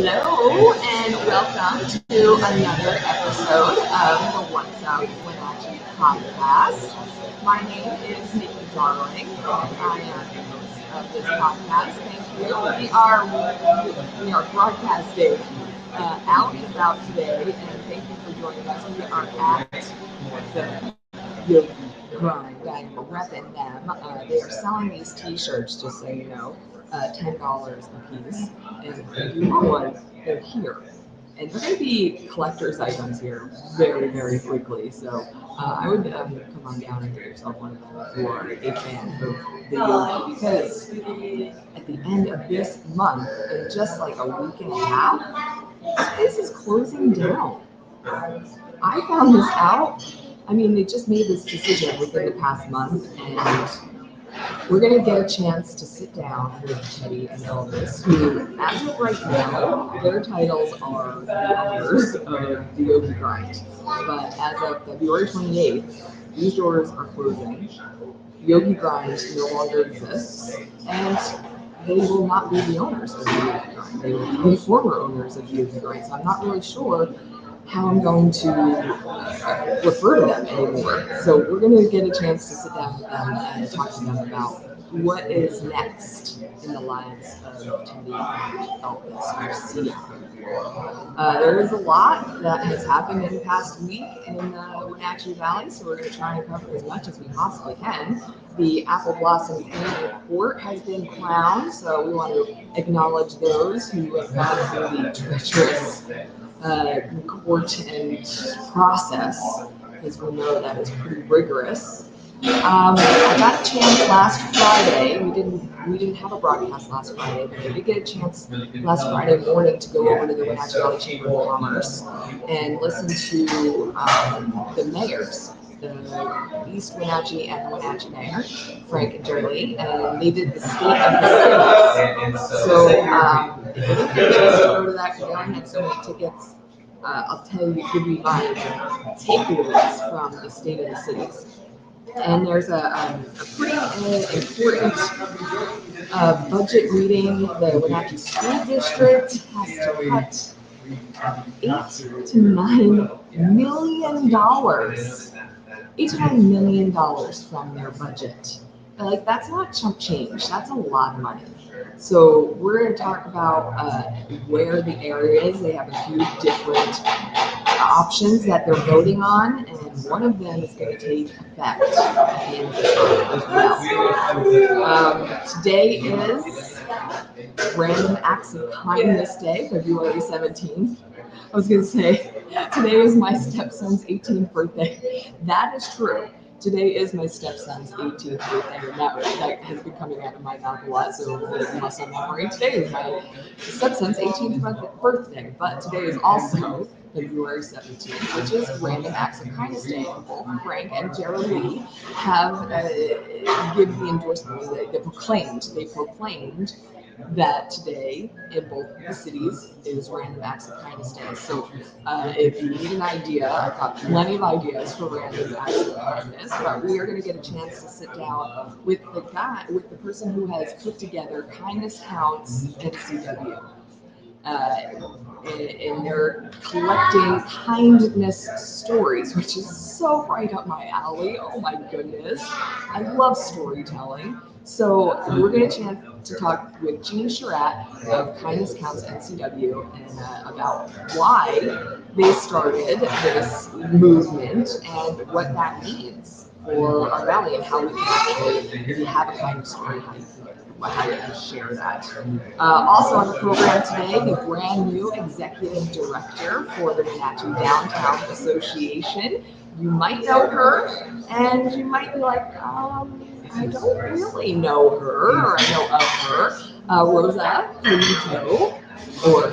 Hello and welcome to another episode of the What's Up Wenatchee podcast. My name is Nikki Darling and I am the host of this podcast. Thank you. We are broadcasting out and about today, and thank you for joining us. We are at the Yogi Grind. I am repping them. They are selling these t-shirts, just so you know, $10 a piece. And if you want one, they're here. And they're going to be collector's items here very, very quickly. So I would come on down and get yourself one of them for a fan of the Yogi, because at the end of this month, in just like a week and a half, this is closing down. I found this out. I mean, they just made this decision within the past month, and we're going to get a chance to sit down with Teddy and Elvis, who, as of right now, their titles are the owners of the Yogi Grind. But as of February 28th, these doors are closing. Yogi Grind no longer exists, and they will not be the owners of the Yogi Grind. They will be the former owners of the Yogi Grind. So I'm not really sure how I'm going to refer to them anymore. So we're going to get a chance to sit down with them and talk to them about what is next in the lives of Teddy and Elvis Garcia. There is a lot that has happened in the past week in the Wenatchee Valley, so we're going to try and cover as much as we possibly can. The Apple Blossom Family Court has been crowned, so we want to acknowledge those who have gone through the treacherous court and process, because we know that is pretty rigorous. I got a chance last Friday. We didn't have a broadcast last Friday, but I did get a chance last Friday morning to go over to the Wenatchee Valley Chamber of Commerce and listen to the mayors, the East Wenatchee and the Wenatchee mayor, Frank and Jerry, and they did the state of the cities. So if you didn't get a chance to go to that, because they only had so many tickets, I'll give you my takeaways from the state of the cities. And there's a pretty important budget meeting. The Wenatchee School District has to cut $8 to $9 million. $8 to $9 million from their budget. Like, that's not chump change. That's a lot of money. So we're going to talk about where the area is. They have a few different options that they're voting on, and one of them is going to take effect at the end of this month as well. Today is Random Acts of Kindness Day, February 17th. I was going to say, today is my stepson's 18th birthday. That is true. Today is my stepson's 18th birthday, and that has been coming out of my mouth a lot, so muscle memory. Today is my stepson's 18th birthday, but today is also February 17th, which is Random Acts of Kindness Day. And both Frank and Jerry have given the endorsement. They proclaimed that today in both the cities is Random Acts of Kindness Day. So if you need an idea, I've got plenty of ideas for Random Acts of Kindness, but we are going to get a chance to sit down with the person who has put together Kindness Counts NCW. And they're collecting kindness stories, which is so right up my alley. Oh my goodness. I love storytelling. So we're going to chance to talk with Sharratt of Kindness Counts NCW and about why they started this movement and what that means for our valley and how we can actually, if you have a kind of story, how you can share that. Also on the program today, the brand new executive director for the Wenatchee Downtown Association. You might know her, and you might be like, I don't really know her, or I know of her. Rosa Pullido, or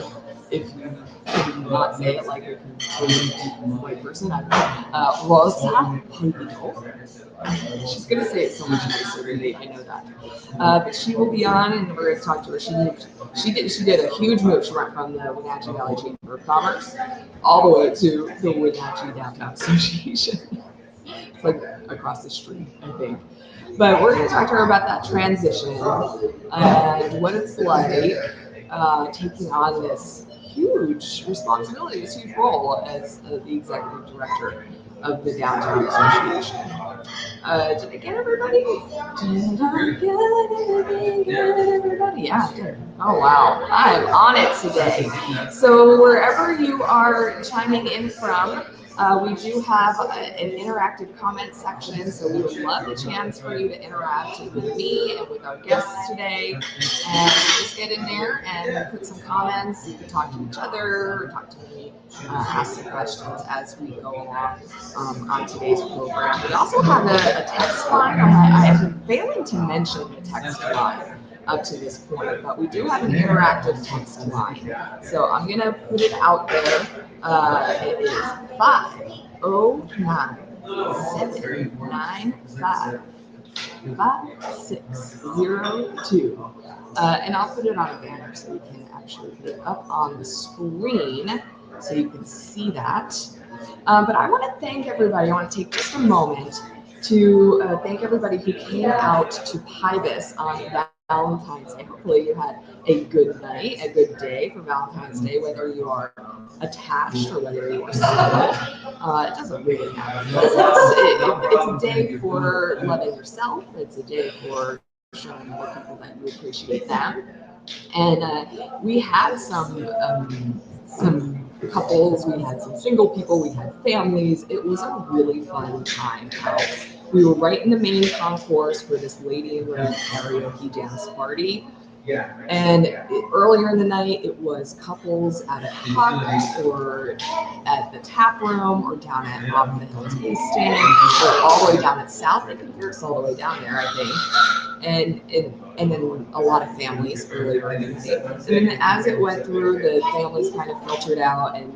if you could not say it like a complete white person, I don't know. Rosa Pullido. She's going to say it so much nicer than me, I know that. But she will be on, and we're going to talk to her. She did a huge move. She went from the Wenatchee Valley Chamber of Commerce all the way to the Wenatchee Downtown Association. It's like across the street, I think. But we're going to talk to her about that transition and what it's like taking on this huge responsibility, this huge role as the executive director of the Downtown Association. Did I get everybody? Did I get everybody? Yeah, I did. Oh wow, I'm on it today. So wherever you are chiming in from, we do have an interactive comment section, so we would love the chance for you to interact with me and with our guests today. And just get in there and put some comments. You can talk to each other, talk to me, ask some questions as we go along on today's program. We also have a text line. I have been failing to mention the text line up to this point, but we do have an interactive text line. So I'm going to put it out there. It is 509-795-5602. And I'll put it on a banner so we can actually put it up on the screen so you can see that. But I want to thank everybody. I want to take just a moment to thank everybody who came out to Pybus on Valentine's Day. Hopefully you had a good night, a good day for Valentine's Day, whether you are attached or whether you are single. It doesn't really matter. It's a day for loving yourself. It's a day for showing other people that you appreciate them. And we had some couples, we had some single people, we had families. It was a really fun time out. We were right in the main concourse for this Lady in Red karaoke dance party. And earlier in the night, it was couples at a pub or at the tap room or down at Off the Hill Tasting or all the way down at South. They could hear us all the way down there, I think. And then a lot of families earlier in the night. And then as it went through, the families kind of filtered out and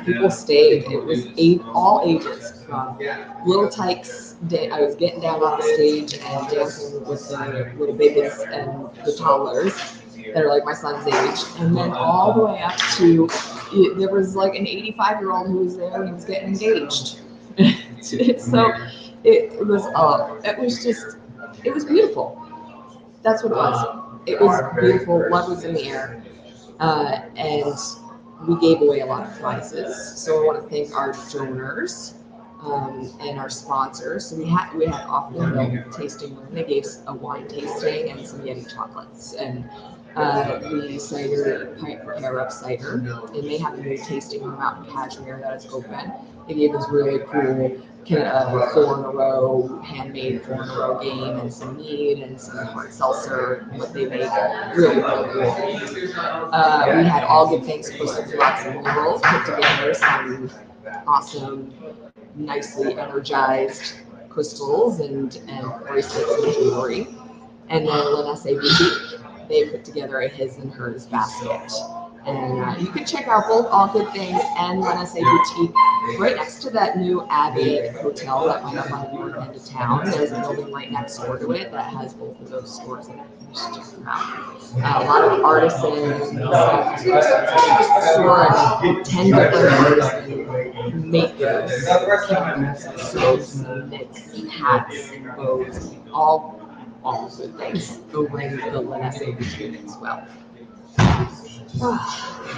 people stayed. It was all ages, from little tykes. I was getting down on the stage and dancing with the little babies and the toddlers that are like my son's age. And then all the way up to, there was like an 85-year-old who was there and he was getting engaged. So it was beautiful. That's what it was. It was beautiful. Love was in the air. And we gave away a lot of prizes. So I want to thank our donors and our sponsors. So we had Off the Hill Tasting Room. They gave us a wine tasting and some Yeti chocolates. And we cider pair up cider. And they have a new tasting room out in Cashmere that is open. They gave us really cool 4-in-a-row, handmade 4-in-a-row game and some mead and some hard seltzer, what they make, really, really cool. We had All Good Things Crystal Blocks and Minerals put together some awesome, nicely energized crystals and bracelets and jewelry. And then Wenatchee Boutique, they put together a his and hers basket. And you can check out both All Good Things and Wenatchee Boutique right next to that new Abbey Hotel that went up on the north end of town. There's a building right next door to it that has both of those stores in it. You should check them out. A lot of artisans, store 10 different artisans make those soaps and knits and hats and bows, all good things over in the Wenatchee Boutique as well.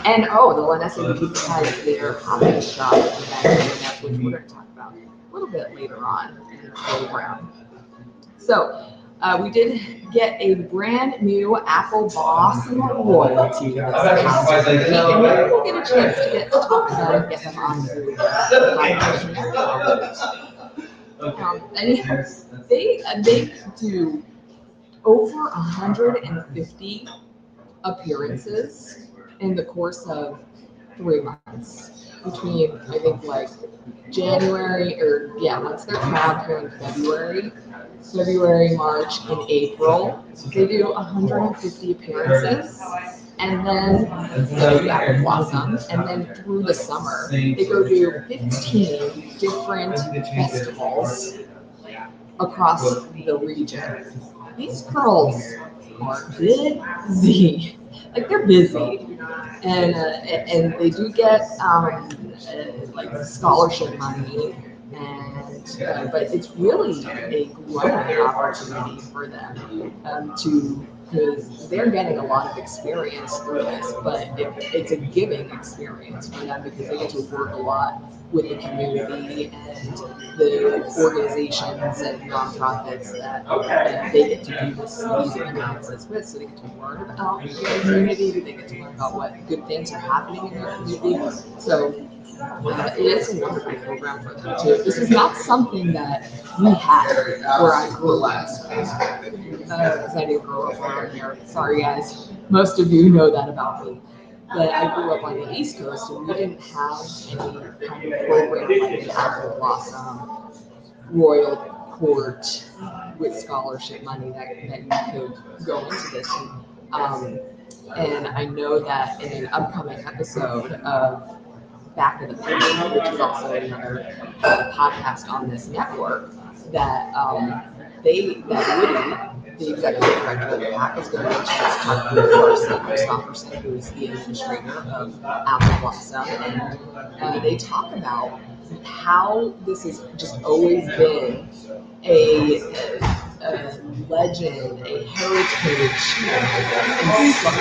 And the Wenatchee Boutique has their hobby shop event, which we're going to talk about a little bit later on in the program. So we did get a brand new Apple Blossom royalty this past week, and maybe we'll get a chance to get to talk to them and get them on the and they do over 150 appearances in the course of 3 months, between I think like January once they're crowned here in February, March, and April, they do 150 appearances, and then Apple Blossom, and then through the summer they go do 15 different festivals across the region. These girls are busy. Like, they're busy, and they do get like scholarship money, and but it's really a growing opportunity for them to because they're getting a lot of experience through this, but it's a giving experience for them because they get to work a lot with the community and the organizations and nonprofits that they get to do these analysis with. So they get to learn about their community, they get to learn about what good things are happening in their community. So it is a wonderful program for them too. This is not something that we had where I grew up. Because I didn't grow up around here. Sorry guys, most of you know that about me. But I grew up on the East Coast and we didn't have any kind of program like an Apple Blossom, Royal Court with scholarship money that you could go into this. And I know that in an upcoming episode of Back of the Page, which is also another podcast on this network, that Woody, the executive director of the PAC, is going to mention this talk with Christopherson, who is the administrator of Apple Blossom, and they talk about how this has just always been a legend, a heritage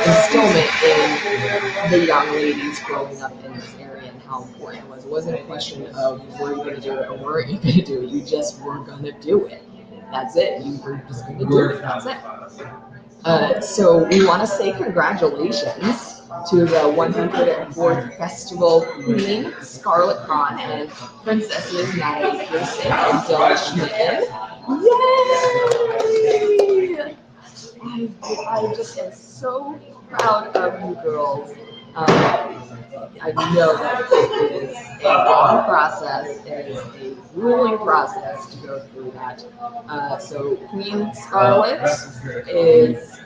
instillment in the young ladies growing up in this area and how important it was. It wasn't a question of were you going to do it or weren't you going to do it. You just were going to do it. That's it. You were just going to do it. That's it. So we want to say congratulations to the 104th Festival Queen, Scarlett Khan, and Princesses Natalie Pearson and Dylan Schmitten. Yay! I just am so proud of you girls. I know that it is a long process, it is a grueling process to go through that. So Queen Scarlett is,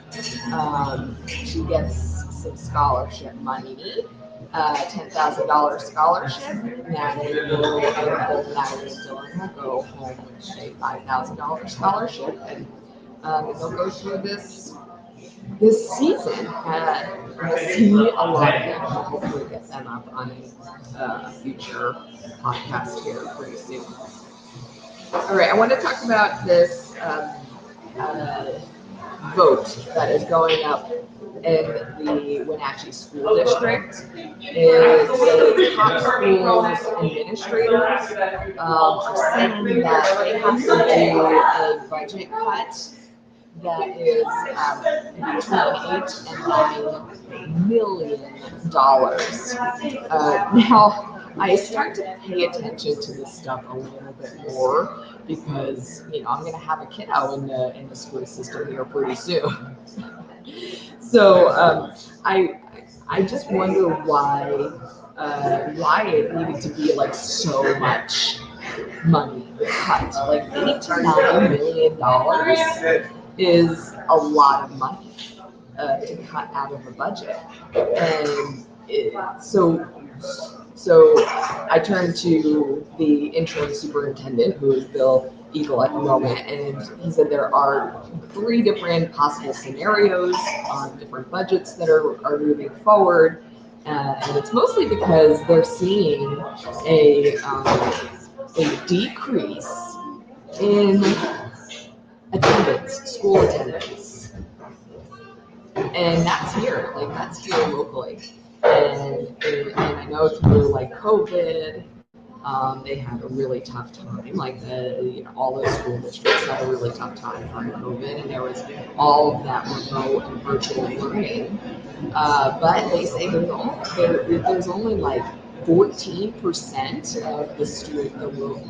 she gets some scholarship money, $10,000 scholarship. Natalie and Dylan will go home with a $5,000 scholarship, and they'll go through this season. We'll see a lot of them. We'll hopefully get them up on a future podcast here pretty soon. All right, I want to talk about this vote that is going up in the Wenatchee School District. Is the top schools administrators are saying that they have to do a budget cut that is between $8 and $9 million. Now, I start to pay attention to this stuff a little bit more because I'm going to have a kiddo in the school system here pretty soon. So I just wonder why it needed to be like so much money cut. Like $8 to $9 million is a lot of money to cut out of a budget, and so I turned to the interim superintendent, who is Bill Eagle at the moment, and he said there are 3 different possible scenarios on different budgets that are moving forward, and it's mostly because they're seeing a decrease in attendance, school attendance, and that's here locally. And I know through like COVID, they had a really tough time. Like all those school districts had a really tough time from COVID, and there was all of that remote and virtual learning. But they say there's only like 14% of the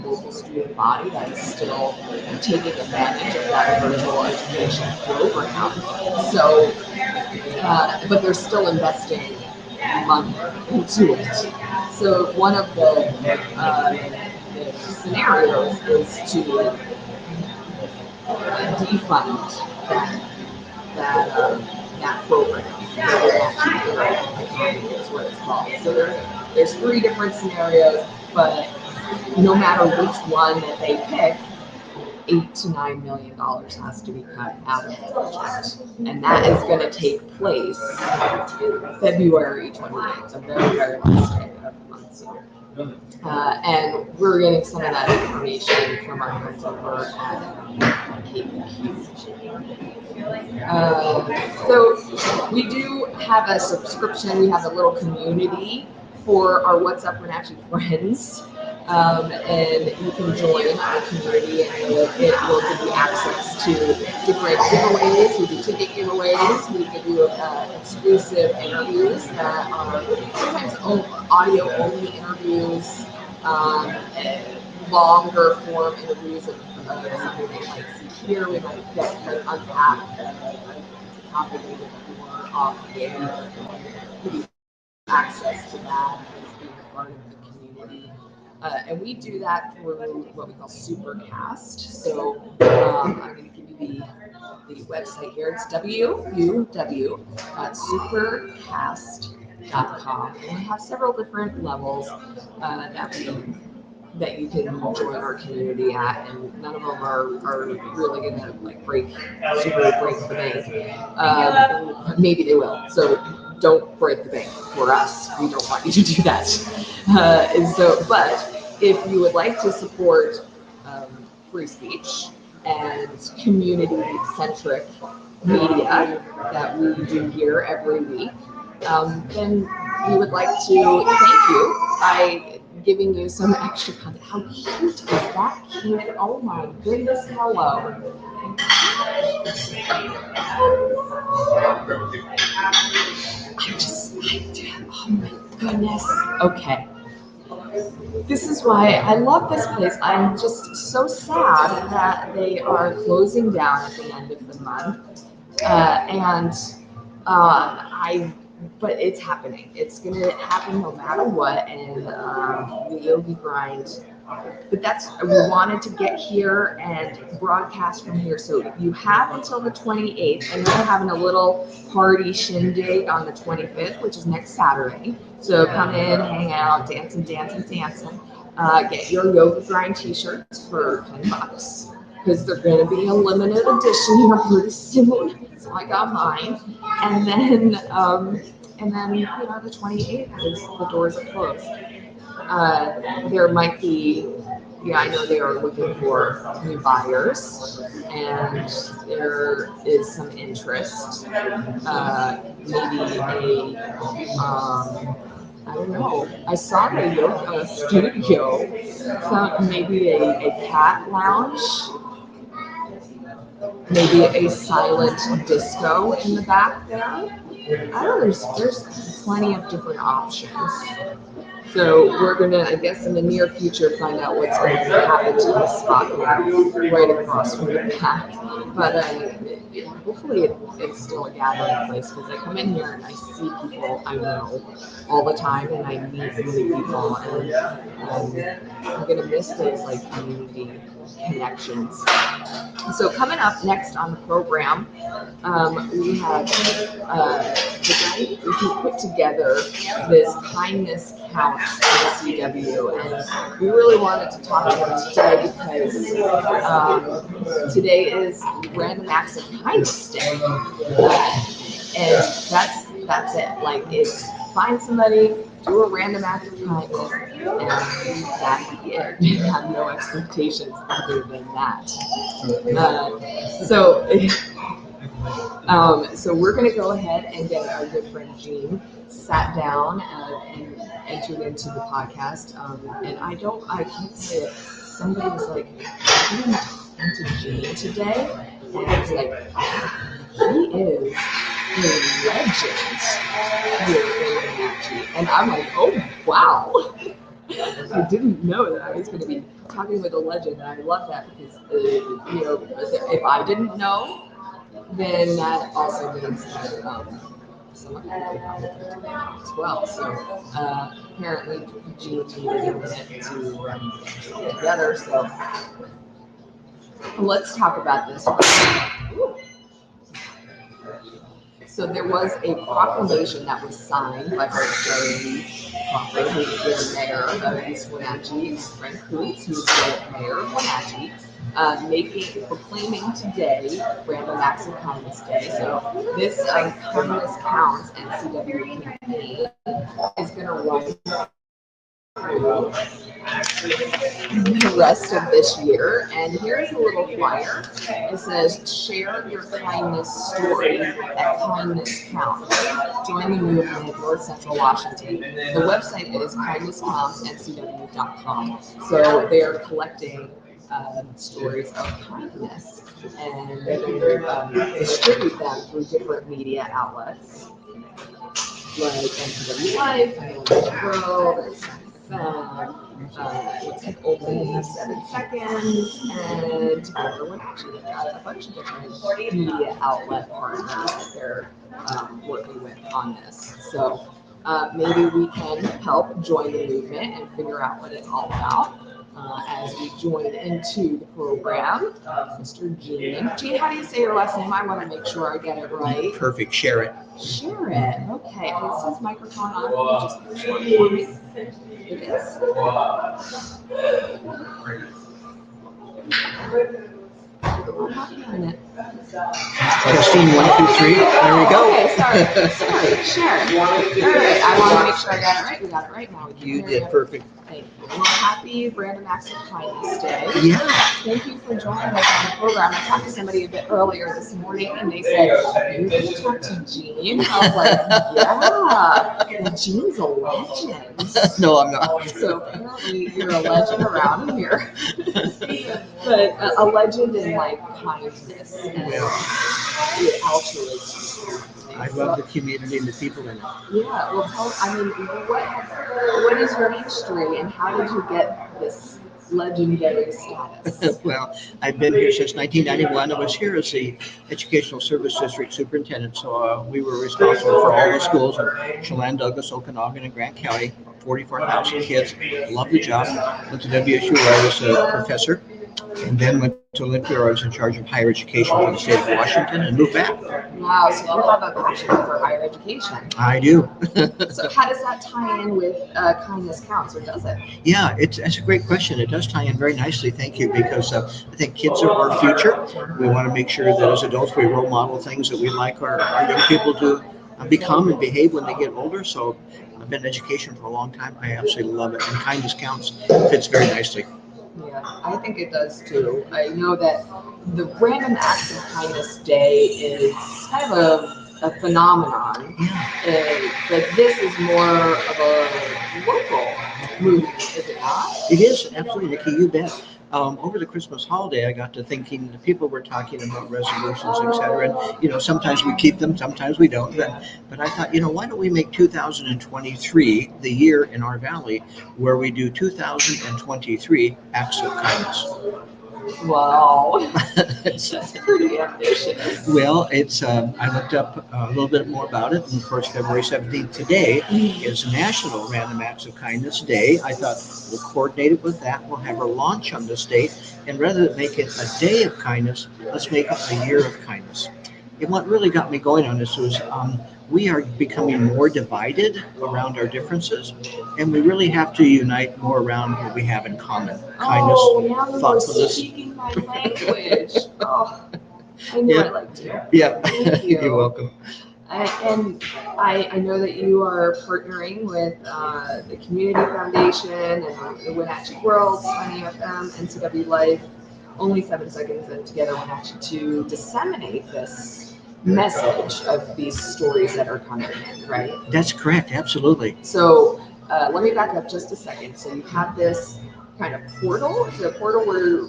local student body that is still taking advantage of that virtual education program. So, but they're still investing money into it. So one of the scenarios is to defund that program. Is what it's called. So there's 3 different scenarios, but no matter which one that they pick, $8 to $9 million has to be cut out of the budget, and that is going to take place February 28th, the very, very last day of the month. So, and we're getting some of that information from our friends over at So we do have a subscription. We have a little community for our What's Up Wenatchee friends. And you can join our community, and it will give you access to different giveaways. We do ticket giveaways. We give you exclusive interviews that are sometimes audio-only interviews, longer form interviews of something they might see here. We might get unpack a topic a little bit more often. Access to that as being a part of the community. And we do that through what we call Supercast. So I'm going to give you the website here. It's www.supercast.com. And we have several different levels that you can join our community at, and none of them are really going to break the bank. Maybe they will. So don't break the bank for us. We don't want you to do that. But if you would like to support free speech and community-centric media that we do here every week, then we would like to thank you by giving you some extra content. How cute is that kid? Oh my goodness, hello. Oh my goodness. Okay. This is why I love this place. I'm just so sad that they are closing down at the end of the month. But it's happening. It's going to happen no matter what. And the Yogi Grind. But we wanted to get here and broadcast from here. So you have until the 28th, and we're having a little party shindig on the 25th, which is next Saturday. So come in, hang out, dancing. Get your Yogi Grind t-shirts for $10 because they're going to be a limited edition here pretty soon. So I got mine. And then the 28th is the doors are closed. There might be, I know they are looking for new buyers, and there is some interest. Maybe I don't know. I saw the yoga studio, maybe a cat lounge, maybe a silent disco in the back there. I don't know, there's plenty of different options. So we're gonna, I guess, in the near future, find out what's going to happen to this spot right across from the back. But hopefully it's still a gathering place, because I come in here and I see people I know all the time, and I meet new people, and I'm gonna miss those community connections. So coming up next on the program, we have the guy who put together this Kindness Counts NCW, and we really wanted to talk to him today because today is Random Acts of Kindness Day, and that's it. It's find somebody, do a random act of kindness, and that be it. You have no expectations other than that. So we're going to go ahead and get our good friend Jean sat down and entered into the podcast. And I can't say it. Somebody was like, "I'm going to talk to Jean today," and I was like, "He is a legend here in Wenatchee." And I'm like, "Oh wow." I didn't know that I was going to be talking with a legend, and I love that because, if I didn't know, then that also means that some other people probably didn't know as well. So apparently, Jean needed a minute to get herself together. So let's talk about this. So there was a proclamation that was signed by Larry Crawford, who's the mayor of East Wenatchee, and Frank Coots, who's the mayor of Wenatchee, proclaiming today Random Acts of Kindness Day. So this Kindness Counts NCW campaign is going to run the rest of this year. And here's a little flyer. It says, share your kindness story at Kindness Counts. Join the movement in North Central Washington. The website is kindnesscountsncw.com. So they are collecting stories of kindness, and they distribute them through different media outlets like NCW Life, Wenatchee World, looks like Open in 7 Seconds, and Together Wenatchee. They've got a bunch of different media outlet partners that they're working with on this. So maybe we can help join the movement and figure out what it's all about. As we join into the program, Mr. Gene. Gene, how do you say your last name? I want to make sure I get it right. Perfect. Sharratt. Sharratt. Okay. And it says microphone on. Can you just push one for me? It is. Testing 1, 2, 3. There we go. Okay, sorry, Sharon. All right, I want to make sure I got it right. We got it right now. You did perfect. Thank you. Well, happy Random Acts of Kindness Day. Yeah. Thank you for joining us on the program. I talked to somebody a bit earlier this morning, and they said, "You can talk to Gene." I was like, "Yeah, Gene's a legend." No, I'm not. So apparently, you're a legend around here. But a legend in like kindness and altruism. I love the community and the people in it. Yeah, well, what is your history and how did you get this legendary status? Well, I've been here since 1991. I was here as the Educational Service District Superintendent, so we were responsible for all the schools in Chelan, Douglas, Okanagan, and Grant County. 44,000 kids. Loved the job. Went to WSU where I was a professor, and then went to Olympia where I was in charge of higher education for the state of Washington and moved back. Wow, so you have a passion for higher education. I do. So how does that tie in with Kindness Counts, or does it? Yeah, that's a great question. It does tie in very nicely, thank you, because I think kids are our future. We want to make sure that as adults we role model things that we like our young people to become and behave when they get older. So I've been in education for a long time. I absolutely love it, and Kindness Counts fits very nicely. Yeah, I think it does too. I know that the Random Acts of Kindness Day is kind of a phenomenon. Yeah. But this is more of a local movement, is it not? It is, absolutely, Nikki, you bet. Over the Christmas holiday, I got to thinking, the people were talking about resolutions, etc. And, sometimes we keep them, sometimes we don't. But I thought, why don't we make 2023 the year in our valley where we do 2023 acts of kindness? Wow, that's pretty ambitious. Well, I looked up a little bit more about it, and of course, February 17th today is National Random Acts of Kindness Day. I thought we'll coordinate it with that. We'll have our launch on this date, and rather than make it a day of kindness, let's make it a year of kindness. And what really got me going on this was we are becoming more divided around our differences, and we really have to unite more around what we have in common. Kindness, thoughtfulness. Speaking my language. Oh, I knew I liked you. Yeah, Thank you. You're welcome. And I know that you are partnering with the Community Foundation and the Wenatchee World, Sunny FM, NCW Life, Only 7 Seconds, and Together Wenatchee to disseminate this message of these stories that are coming in, right? That's correct, absolutely. So let me back up just a second. So you have this kind of portal. It's a portal where you're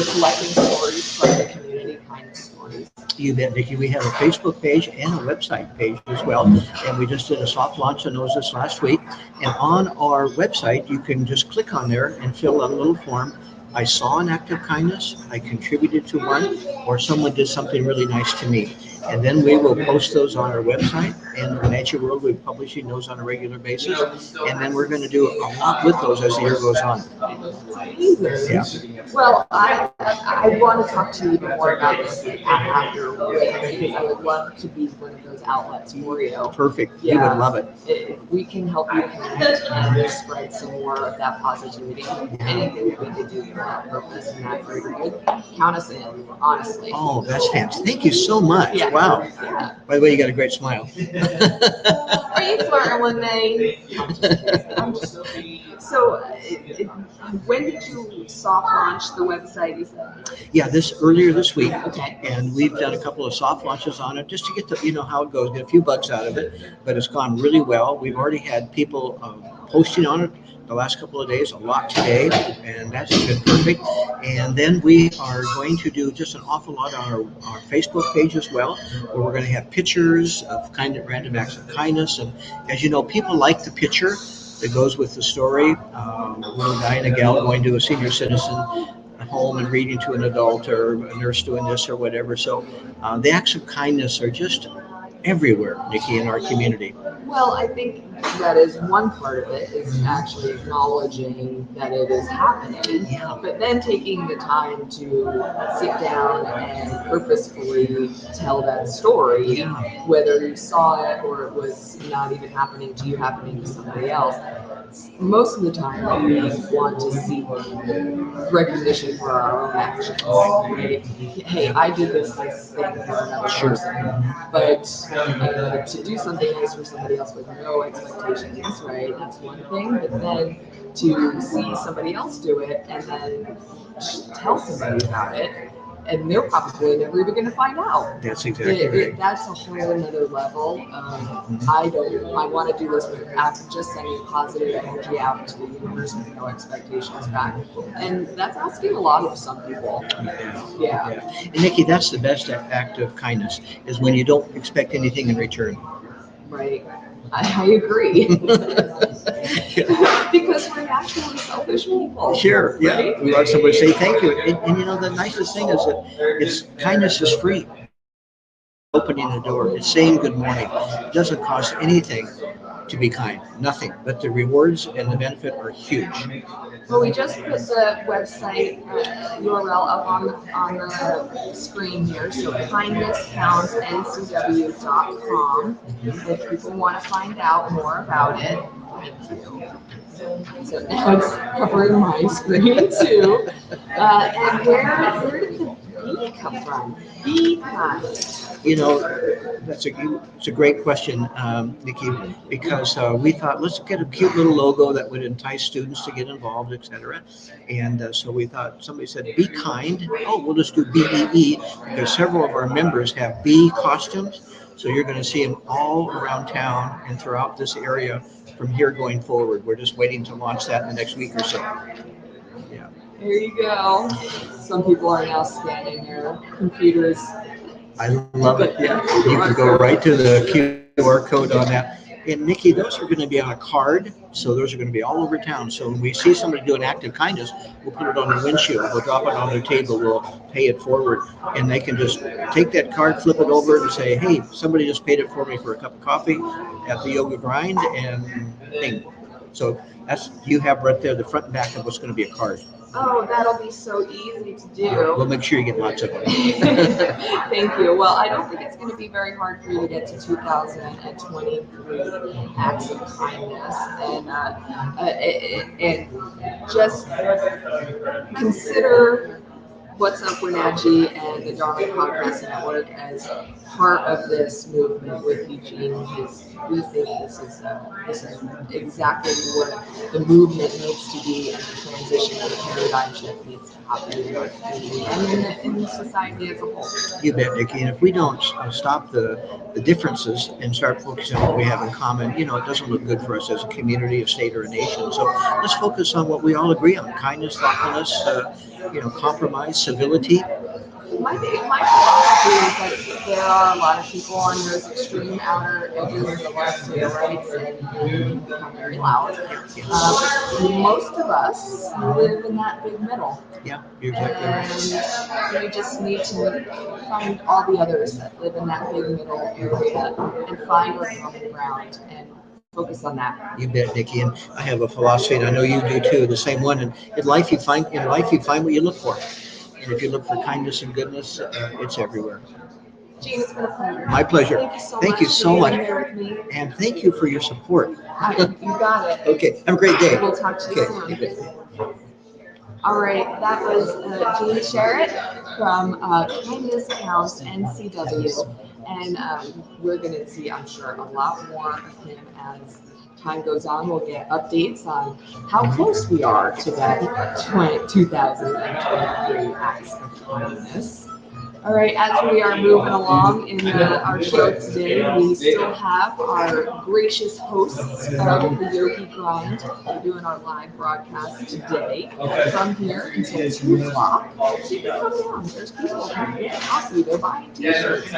collecting stories from the community, kindness stories. You bet, Nikki. We have a Facebook page and a website page as well. And we just did a soft launch on those this last week. And on our website, you can just click on there and fill out a little form. I saw an act of kindness, I contributed to one, or someone did something really nice to me. And then we will post those on our website, and the Wenatchee World will be publishing those on a regular basis. And then we're going to do a lot with those as the year goes on. Yeah. Well, I want to talk to you even more about this after, because I would love to be one of those outlets for you. Perfect. Yeah. You would love it. If we can help you connect and spread some more of that positivity, anything that we could do for that purpose and that greater good, count us in, honestly. Oh, that's fantastic. Thank you so much. Yeah. Wow. Yeah. By the way, you got a great smile. Are you flirting with me? So, when did you soft launch the website? You said. Yeah, earlier this week, Okay. and we've done a couple of soft launches on it just to get how it goes, get a few bucks out of it. But it's gone really well. We've already had people posting on it the last couple of days, a lot today, and that's been perfect. And then we are going to do just an awful lot on our Facebook page as well, where we're going to have pictures of random acts of kindness. And as you know, people like the picture that goes with the story. A little guy and a gal going to a senior citizen home and reading to an adult, or a nurse doing this or whatever. So the acts of kindness are just everywhere, Nikki, in our community. Well, I think that is one part of it, is actually acknowledging that it is happening, Yeah. but then taking the time to sit down and purposefully tell that story, Yeah. whether you saw it or it was not even happening to you, happening to somebody else. Most of the time, we want to seek recognition for our own actions, right? Hey, I did this nice thing for another person, but to do something nice for somebody else with no expectations, right? That's one thing. But then to see somebody else do it and then tell somebody about it, and they're probably never even going to find out. That's exactly right. That's a whole another level. I want to do this with just sending positive energy out to the universe with no expectations back, and that's asking a lot of some people. Yeah. And Nikki, that's the best act of kindness, is when you don't expect anything in return. Right. I agree. Because we're naturally selfish people. Sure, yeah. Right? We want somebody to say thank you. And the nicest thing is that kindness is free. Opening the door, it's saying good morning. It doesn't cost anything to be kind, nothing. But the rewards and the benefit are huge. Well, we just put the website URL up on the screen here. So kindnesscountsncw.com. If people want to find out more about it. So now it's covering my screen too. And where did the bee come from? Be kind. It's a great question, Nikki, because we thought, let's get a cute little logo that would entice students to get involved, etc. And so we thought, somebody said, be kind. Oh, we'll just do BEE, because several of our members have bee costumes. So you're going to see them all around town and throughout this area from here going forward. We're just waiting to launch that in the next week or so. Yeah. There you go. Some people are now scanning their computers. I love it. Yeah, you can go right to the QR code on that. And Nikki, those are going to be on a card, so those are going to be all over town. So when we see somebody do an act of kindness, we'll put it on the windshield, we'll drop it on their table, we'll pay it forward, and they can just take that card, flip it over, and say, "Hey, somebody just paid it for me for a cup of coffee at the Yogi Grind," and bing. So you have right there the front and back of what's going to be a card. Oh, that'll be so easy to do. We'll make sure you get lots of them. Thank you. Well, I don't think it's going to be very hard for you to get to 2023 acts of kindness, and just consider What's Up Wenatchee and the Darling Podcast Network as part of this movement with Eugene. We think this is exactly what the movement needs to be, and the transition and the paradigm shift needs to happen in our community and in the society as a whole. You bet, Nikki. And if we don't stop the differences and start focusing on what we have in common, it doesn't look good for us as a community, a state, or a nation. So let's focus on what we all agree on: kindness, thoughtfulness, compromise, civility. My philosophy is that there are a lot of people on those extreme outer edges of the left and the right, and they become very loud. Most of us live in that big middle. Yeah, you're exactly right. And we just need to find all the others that live in that big middle area and find our common ground and focus on that. You bet, Nikki. And I have a philosophy, and I know you do too, the same one. And in life you find what you look for. And if you look for kindness and goodness, it's everywhere. Gene, it's been a pleasure. My pleasure. Thank you so much for being here with me. And thank you for your support. You got it. Okay. Have a great day. We'll talk to you soon. Okay. All right, that was Jean Sharratt from Kindness Counts NCW, and we're going to see, I'm sure, a lot more of him as time goes on. We'll get updates on how close we are to that 2023 Acts of Kindness. All right, as we are moving along in our show today, we still have our gracious hosts of the Yogi Grind. We're doing our live broadcast today from here until 2 o'clock. So you can come down. There's people getting coffee. They're buying t-shirts.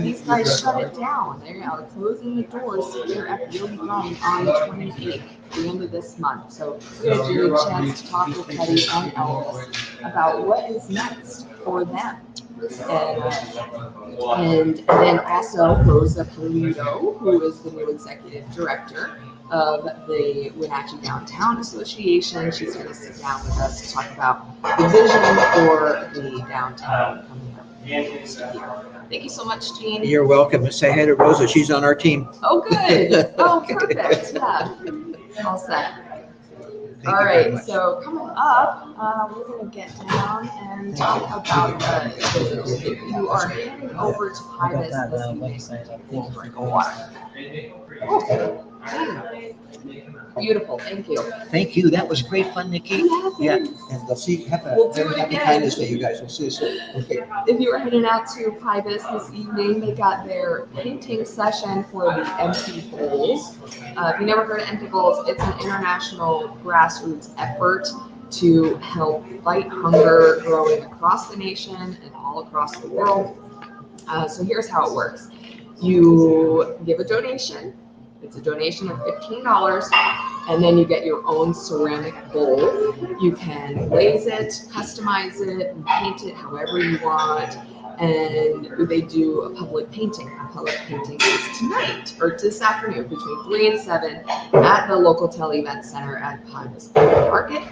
These guys shut it down. They are closing the doors here at the Yogi Grind on the 28th, the end of this month. So we're going to do a chance to talk with Teddy and Elvis about what is next for them. And then also Rosa Pullido, who is the new executive director of the Wenatchee Downtown Association. She's going to sit down with us to talk about the vision for the downtown coming up next year. Thank you so much, Jean. You're welcome. Say hi to Rosa. She's on our team. Oh, good. Oh, perfect. Yeah. All set. All right, so coming up, we're going to get down and talk about if you are heading over to Pybus this evening, drink water. Beautiful, thank you. Thank you. That was great fun, Nikki. Yeah, and we'll see. We'll do it happy again. Kindness Day, you guys. We'll see you soon. Okay. If you are heading out to Pybus this evening, they got their painting session for the Empty Bowls. If you never heard of Empty Bowls, it's an international grassroots effort to help fight hunger growing across the nation and all across the world. So here's how it works. You give a donation. It's a donation of $15, and then you get your own ceramic bowl. You can glaze it, customize it, and paint it however you want. And they do a public painting. A public painting is tonight, or this afternoon, between 3 and 7 at the local Event Center at Pybus Market.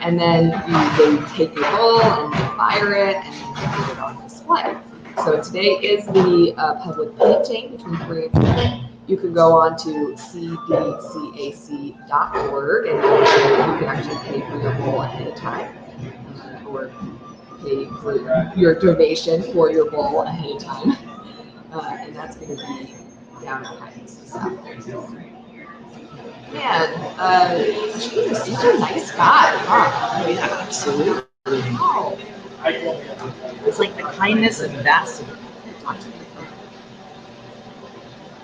And then they take your bowl and they fire it and then put it on display. So today is the public painting between 3 and 7. You can go on to cdcac.org and you can actually pay for your bowl ahead of time, or pay for your donation for your bowl ahead of time. And that's going to be down at Kindness this afternoon. Man, geez, he's a nice guy, huh? Yeah, absolutely. Oh. It's like the kindness ambassador.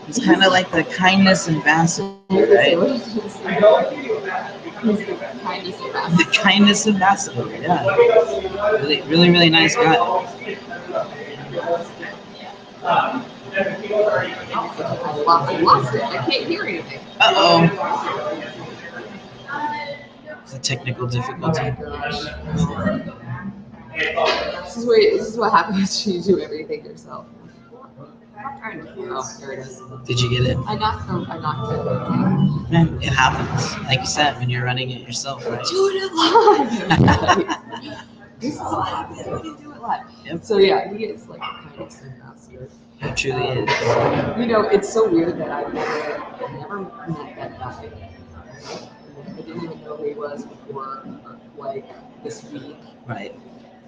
He's kind of like the kindness ambassador, right? Kindness The kindness ambassador, yeah. Really, really, really nice guy. I lost it. I can't hear anything. Uh-oh. It's a technical difficulty. Oh my gosh. This is what happens when you do everything yourself. I'm trying to. Oh, there it is. Did you get it? I knocked it. Man, it happens. Like you said, when you're running it yourself, right? Do it live. This is what happens when you do it live. Yep. So yeah, he is like a kindness ambassador. It truly is. You know, it's so weird that I've never met that guy. I didn't even know who he was before, like this week. Right.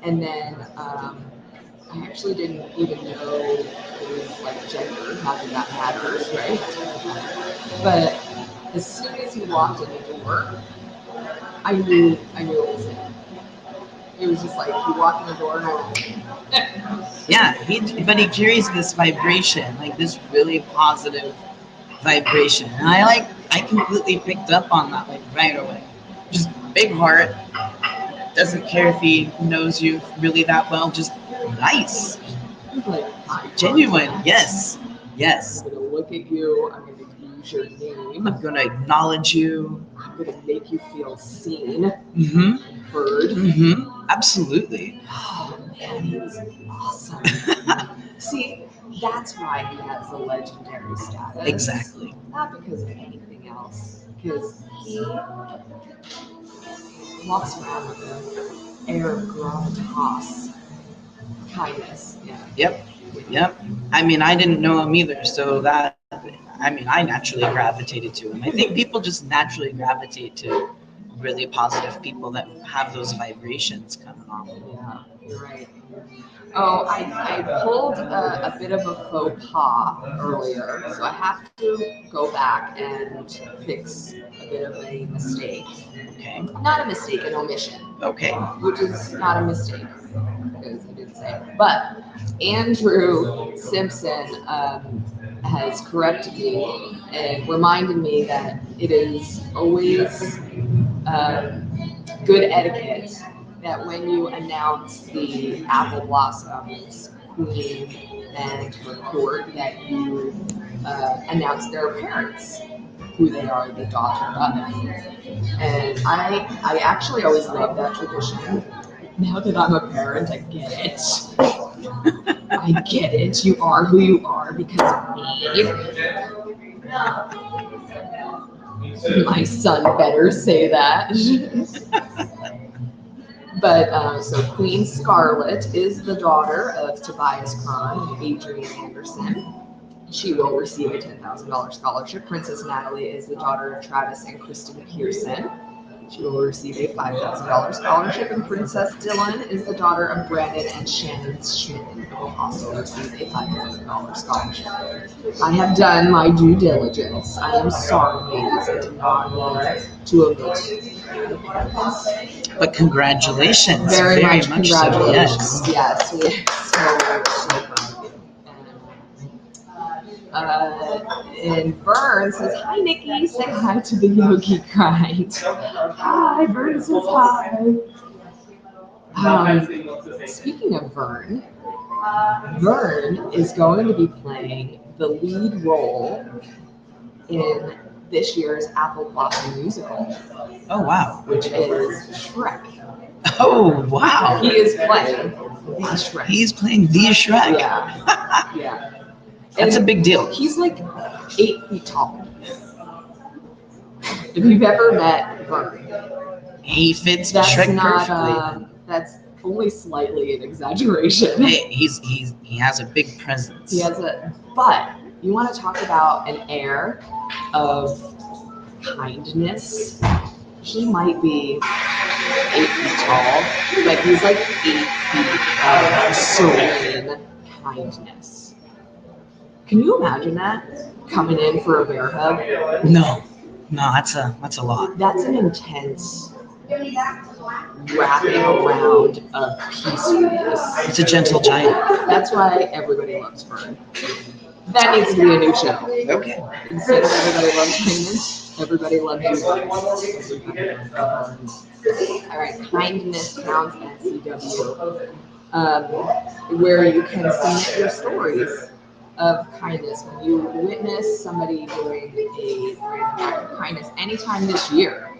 And then I actually didn't even know his like gender. Not that that matters, right? But as soon as he walked in the door, I knew it was him. It was just like he walked in the door and I went. Yeah, but he carries this vibration, like this really positive vibration, and I completely picked up on that like right away. Just big heart, doesn't care if he knows you really that well, just nice, Like, genuine. Yes. I'm gonna look at you. I'm gonna use your name. I'm gonna acknowledge you. I'm gonna make you feel seen, Mm-hmm. heard. Mm-hmm. Absolutely. Oh man, he was awesome. See, that's why he has a legendary status. Exactly. Not because of anything else. Because he walks around with an air of gravitas, kindness. Yeah. Yep. I mean, I didn't know him either, so I naturally gravitated to him. I think people just naturally gravitate to really positive people that have those vibrations coming off. Yeah, you're right. Oh, I pulled a bit of a faux pas earlier, so I have to go back and fix a bit of a mistake. Okay. Not a mistake, an omission, Okay. which is not a mistake because I didn't say it. But Andrew Simpson has corrected me and reminded me that it is always good etiquette that when you announce the apple blossoms queen and her court, that you announce their parents, who they are the daughter of. And I actually always love that tradition. Now that I'm a parent, I get it. I get it. You are who you are because of me. My son better say that. But so Queen Scarlett is the daughter of Tobias Kern and Adrian Anderson. She will receive a $10,000 scholarship. Princess Natalie is the daughter of Travis and Kristen Pearson. She will receive a $5,000 scholarship. And Princess Dylan is the daughter of Brandon and Shannon Schmidt, who will also receive a $5,000 scholarship. I have done my due diligence. I am sorry, ladies. I did not want to omit. But congratulations. Very much much congratulations. So, Yes, we are so proud of you. And Vern says, "Hi, Nikki. Say hi to the Yogi Grind." Hi, Vern says hi. Speaking of Vern, Vern is going to be playing the lead role in this year's Apple Blossom musical, Oh, wow. which is Shrek. Oh, wow. He is playing the Shrek. He's playing the Shrek. Yeah, yeah. That's a And big deal. he's like 8 feet tall. If you've ever met Vern, He fits that's Shrek not. perfectly. That's only slightly an exaggeration. Hey, he has a big presence. He has a. But you want to talk about an air of kindness? He might be 8 feet tall, but he's like 8 feet of serene kindness. Can you imagine that coming in for a bear hug? No, that's a lot. That's an intense wrapping around of peacefulness. It's a gentle giant. That's why everybody loves Vern. That needs to be a new show. Okay. Instead of everybody loves kindness, everybody loves you. Everybody loves Vern. All right, Kindness Counts NCW, where you can submit your stories of kindness when you witness somebody doing a random act of kindness anytime this year.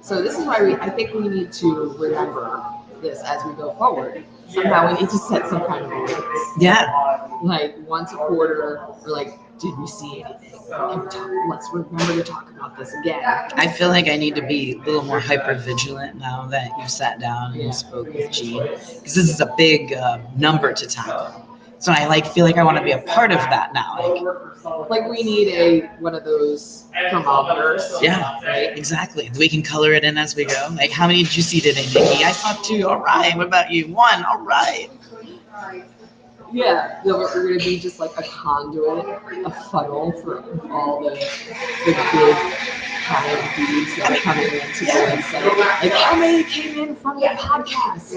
So this is why I think we need to remember this as we go forward. Somehow we need to set some kind of rules. Yeah. Like once a quarter, or like, did we see anything? Let's remember to talk about this again. I feel like I need to be a little more hyper vigilant now that you sat down and spoke with Jean, because this is a big number to tackle. So I feel like I want to be a part of that now. Like we need one of those thermometers. Yeah, right. Exactly. We can color it in as we go. Like, how many did you see today, Nikki? I saw 2. All right. What about you? 1. All right. Yeah, we're going to be just like a conduit, a funnel for all the big kind beads that are coming into the website. Like, how many came in from the podcast?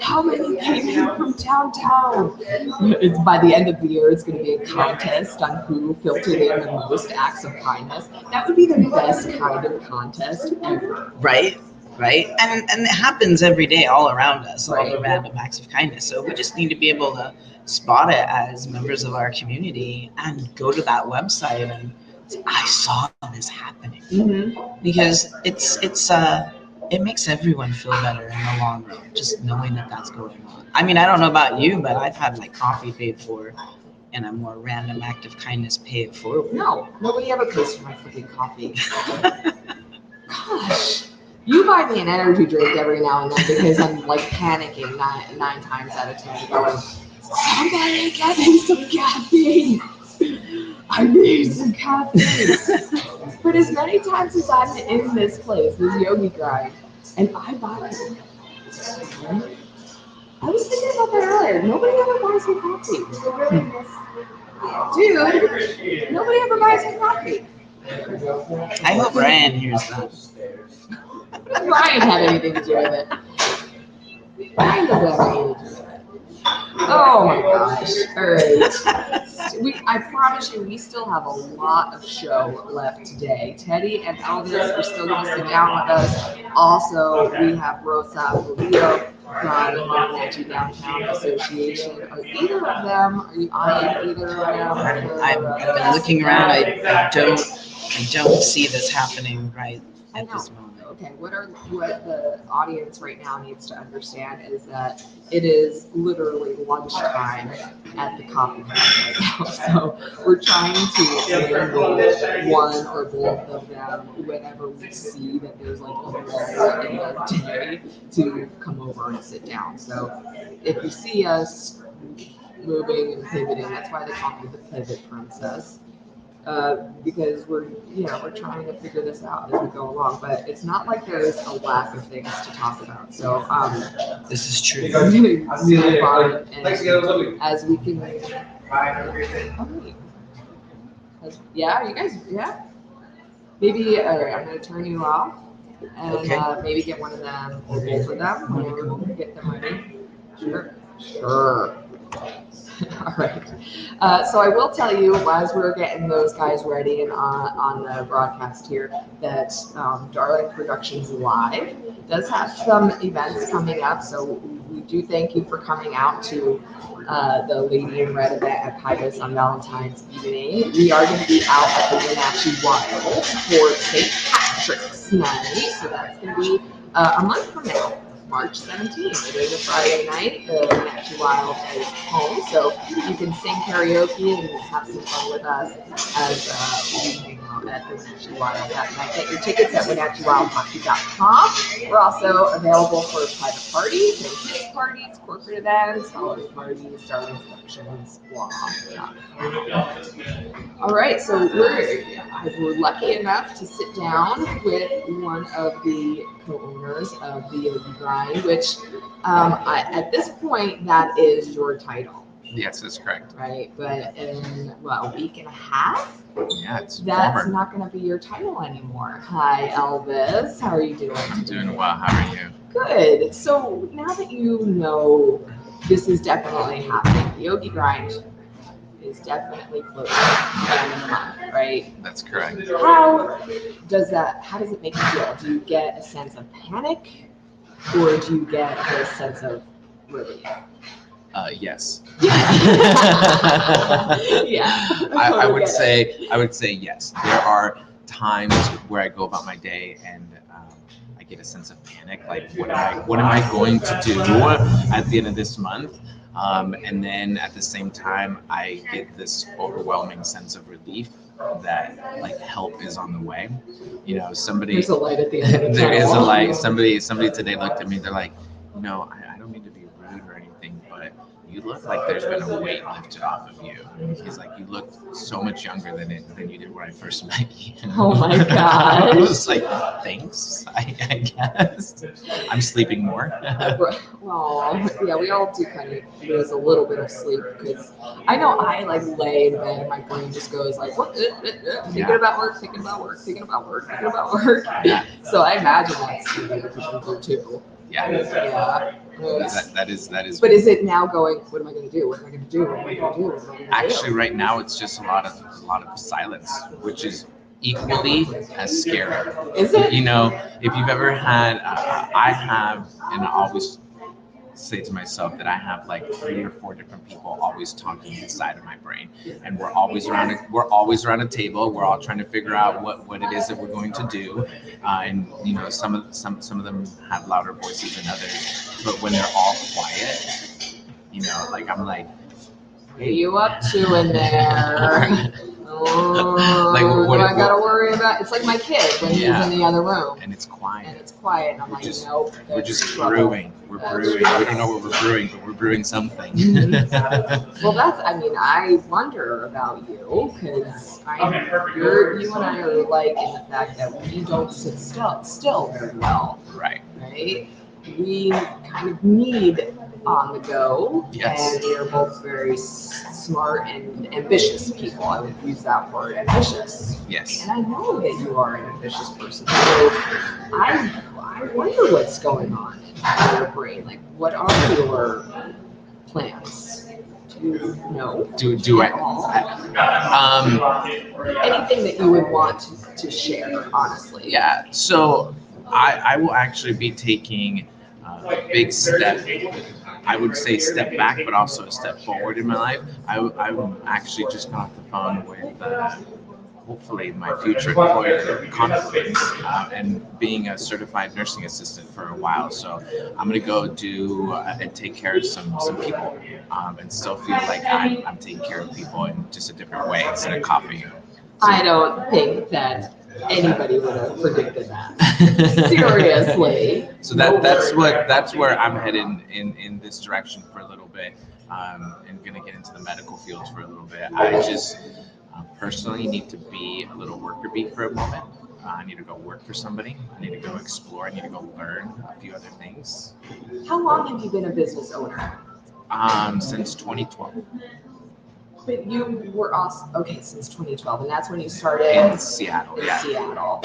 How many came in from downtown? It's by the end of the year, it's going to be a contest on who filtered in the most acts of kindness. That would be the best kind of contest ever. Right. And it happens every day all around us, all Right. the random acts of kindness. So we just need to be able to spot it as members of our community and go to that website and say, I saw this happening. Mm-hmm. Because it makes everyone feel better in the long run, just knowing that that's going on. I mean, I don't know about you, but I've had like coffee paid for and a more random act of kindness pay it forward. No, nobody ever pays for my freaking coffee. Gosh. You buy me an energy drink every now and then because I'm like panicking nine times out of 10 going, somebody get me some caffeine. I need some caffeine. But as many times as I'm in this place, this Yogi Grind, and I buy it. I was thinking about that earlier. Nobody ever buys me coffee. Dude, nobody ever buys me coffee. I hope Ryan hears that. What does Ryan have anything to do with it? Ryan doesn't have anything to do with it. Oh my gosh. All right. I promise you, we still have a lot of show left today. Teddy and Elvis are still going to sit down with us. Also, we have Rosa Pullido from the Wenatchee Downtown Association. Are either of them, are you eyeing either of them? I've been looking around. I don't see this happening right at this moment. Okay, what the audience right now needs to understand is that it is literally lunchtime at the coffee house right now. So we're trying to enable one or both of them whenever we see that there's like a lull in the day to come over and sit down. So if you see us moving and pivoting, that's why they call me the pivot princess. Because we're trying to figure this out as we go along, but it's not like there's a lack of things to talk about. So this is true. Move on, and as we can. Yeah, you guys. Yeah. Maybe. All right. I'm going to turn you off, and Okay. Maybe get one of them or both of them whenever we get them ready. Sure. All right. So I will tell you, as we're getting those guys ready and on the broadcast here, that Darling Productions Live does have some events coming up. So we do thank you for coming out to the Lady in Red event at Pybus on Valentine's evening. We are going to be out at the Wenatchee Wild for St. Patrick's Night. So that's going to be a month from now. March 17th. It is a Friday night. The Wenatchee Wild is home, so you can sing karaoke and have some fun with us as we hang out at the Wenatchee Wild that night. Get your tickets at WenatcheeWildHockey.com. We're also available for private parties, and kids parties, corporate events, holiday parties, Darling Productions, blah, blah. All right, so we're lucky enough to sit down with one of the co-owners of the Yogi Grind, which at this point, that is your title. Yes, that's correct. Right, but in a week and a half? Yeah, it's That's warmer. not going to be your title anymore. Hi, Elvis. How are you doing? I'm doing well. How are you? Good. So now that you know this is definitely happening, the Yogi Grind is definitely closing at the end of the month, right? That's correct. How does it make you feel? Do you get a sense of panic, or do you get a sense of relief? Yes. Yeah. I would say yes. There are times where I go about my day and I get a sense of panic, like what am I going to do at the end of this month? And then at the same time, I get this overwhelming sense of relief that like help is on the way. You know, There's a light at the end of the there is a tunnel. light. Somebody today looked at me. They're like, I don't mean to be rude or anything, but you look like there's been a weight lifted off of you. He's like, you look so much younger than you did when I first met you. Oh my God. I was like, thanks, I guess. I'm sleeping more. Well, yeah, we all do kind of lose a little bit of sleep because I know I like lay in bed and my brain just goes like, what? Thinking about work. Yeah. So I imagine that's what other people do too. Yeah. Yeah. That is. But is it now going? What am I going to do? Actually, right now it's just a lot of silence, which is equally as scary. Is it? You know, if you've ever had, I have, and I always say to myself that I have like 3 or 4 different people always talking inside of my brain, and we're always around a table. We're all trying to figure out what it is that we're going to do, and you know, some of them have louder voices than others. But when they're all quiet, you know, like I'm like, what are you up to in there? Like, what- I gotta worry about? It's like my kid when he's in the other room and it's quiet. and it's quiet, and I'm like, nope. We're just trouble. brewing. We're brewing. We don't know what we're brewing, but we're brewing something. Well, I wonder about you because you and I are like in the fact that we don't sit still very well, Right. right? We kind of need on the go, Yes. and we are both very smart and ambitious people. I would use that word, ambitious. Yes. And I know that you are an ambitious person, so I wonder what's going on in your brain. Like, what are your plans? Do you know? Do at I? all? Um, Anything that you would want to share, honestly. yeah. So I will actually be taking a big step. I would say step back, but also a step forward in my life. I'm actually just got off the phone with hopefully my future employer, Confidence, and being a certified nursing assistant for a while. So I'm gonna go do and take care of some people, and still feel like I'm taking care of people in just a different way instead of copying them. I don't think that anybody would have predicted that. Seriously. So that's where I'm heading in this direction for a little bit, and gonna get into the medical field for a little bit. I just personally need to be a little worker bee for a moment. I need to go work for somebody. I need to go explore. I need to go learn a few other things. How long have you been a business owner? Since 2012 But you were also, okay, since 2012, and that's when you started in Seattle. in Yeah. Seattle.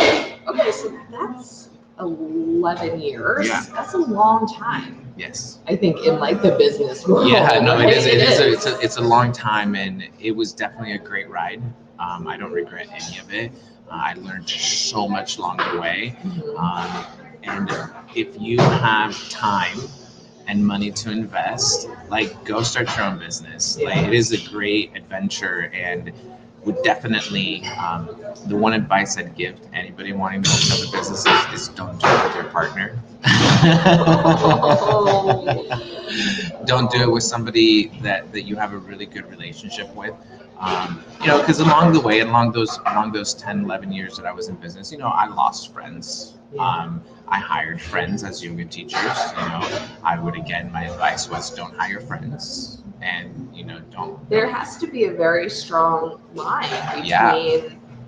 Okay, so that's 11 years. Yeah. That's a long time, Yes. I think, in like the business world. Yeah. No, it right? is. It's a long time, and it was definitely a great ride. I don't regret any of it. I learned so much along the way. Mhm. And if you have time and money to invest, like, go start your own business. Yeah. Like, it is a great adventure, and would definitely, the one advice I'd give to anybody wanting to open up a business is don't do it with your partner. Don't do it with somebody that you have a really good relationship with. Because along the way, along those 10, 11 years that I was in business, I lost friends. I hired friends as yoga teachers. My advice was don't hire friends, and don't. There has to be a very strong line between Yeah.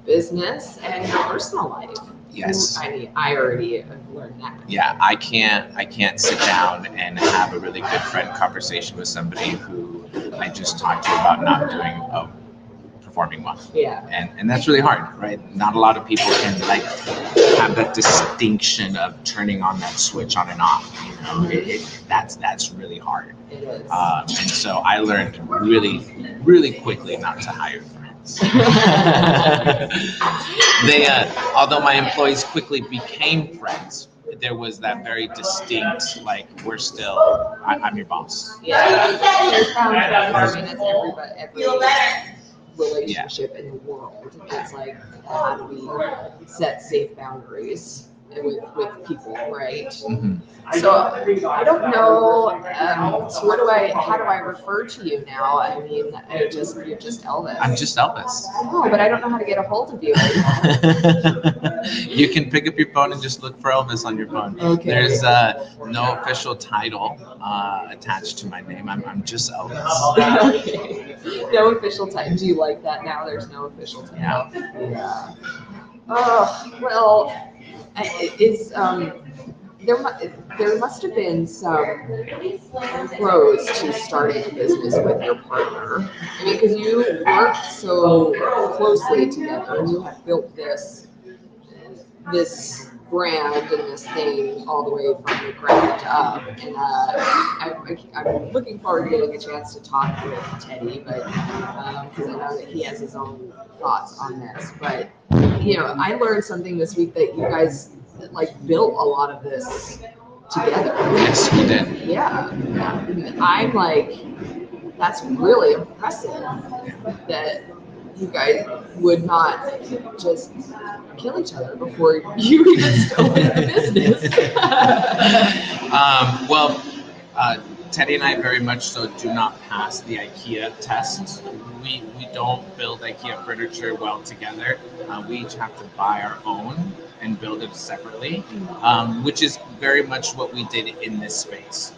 business and your personal life. Yes. I mean, I already have learned that. Yeah, I can't sit down and have a really good friend conversation with somebody who I just talked to about not performing well. Yeah. And that's really hard, right? Not a lot of people can have that distinction of turning on that switch on and off. That's really hard. It is. And so I learned really, really quickly not to hire friends. Although my employees quickly became friends, there was that very distinct, I'm your boss. Yeah. There's boundaries. I mean, it's every relationship in the world. It's like, how do we set safe boundaries with people, right? Mm-hmm. So I don't know. So how do I refer to you now? I mean, you're just Elvis. I'm just Elvis. No, but I don't know how to get a hold of you. You can pick up your phone and just look for Elvis on your phone. Okay. There's no official title attached to my name. I'm just Elvis. Okay. No official title. Do you like that now? There's no official title. Yeah. Oh, well, there must have been some pros to starting a business with your partner. I mean, because you worked so closely together, and you have built this brand and this thing all the way from the ground up. And I'm looking forward to getting a chance to talk with Teddy, but because I know that he has his own thoughts on this. But I learned something this week that you guys built a lot of this together. Yes, we did. Yeah. I'm that's really impressive that you guys would not just kill each other before you even opened the business. Teddy and I very much so do not pass the IKEA test. We don't build IKEA furniture well together. We each have to buy our own and build it separately, which is very much what we did in this space.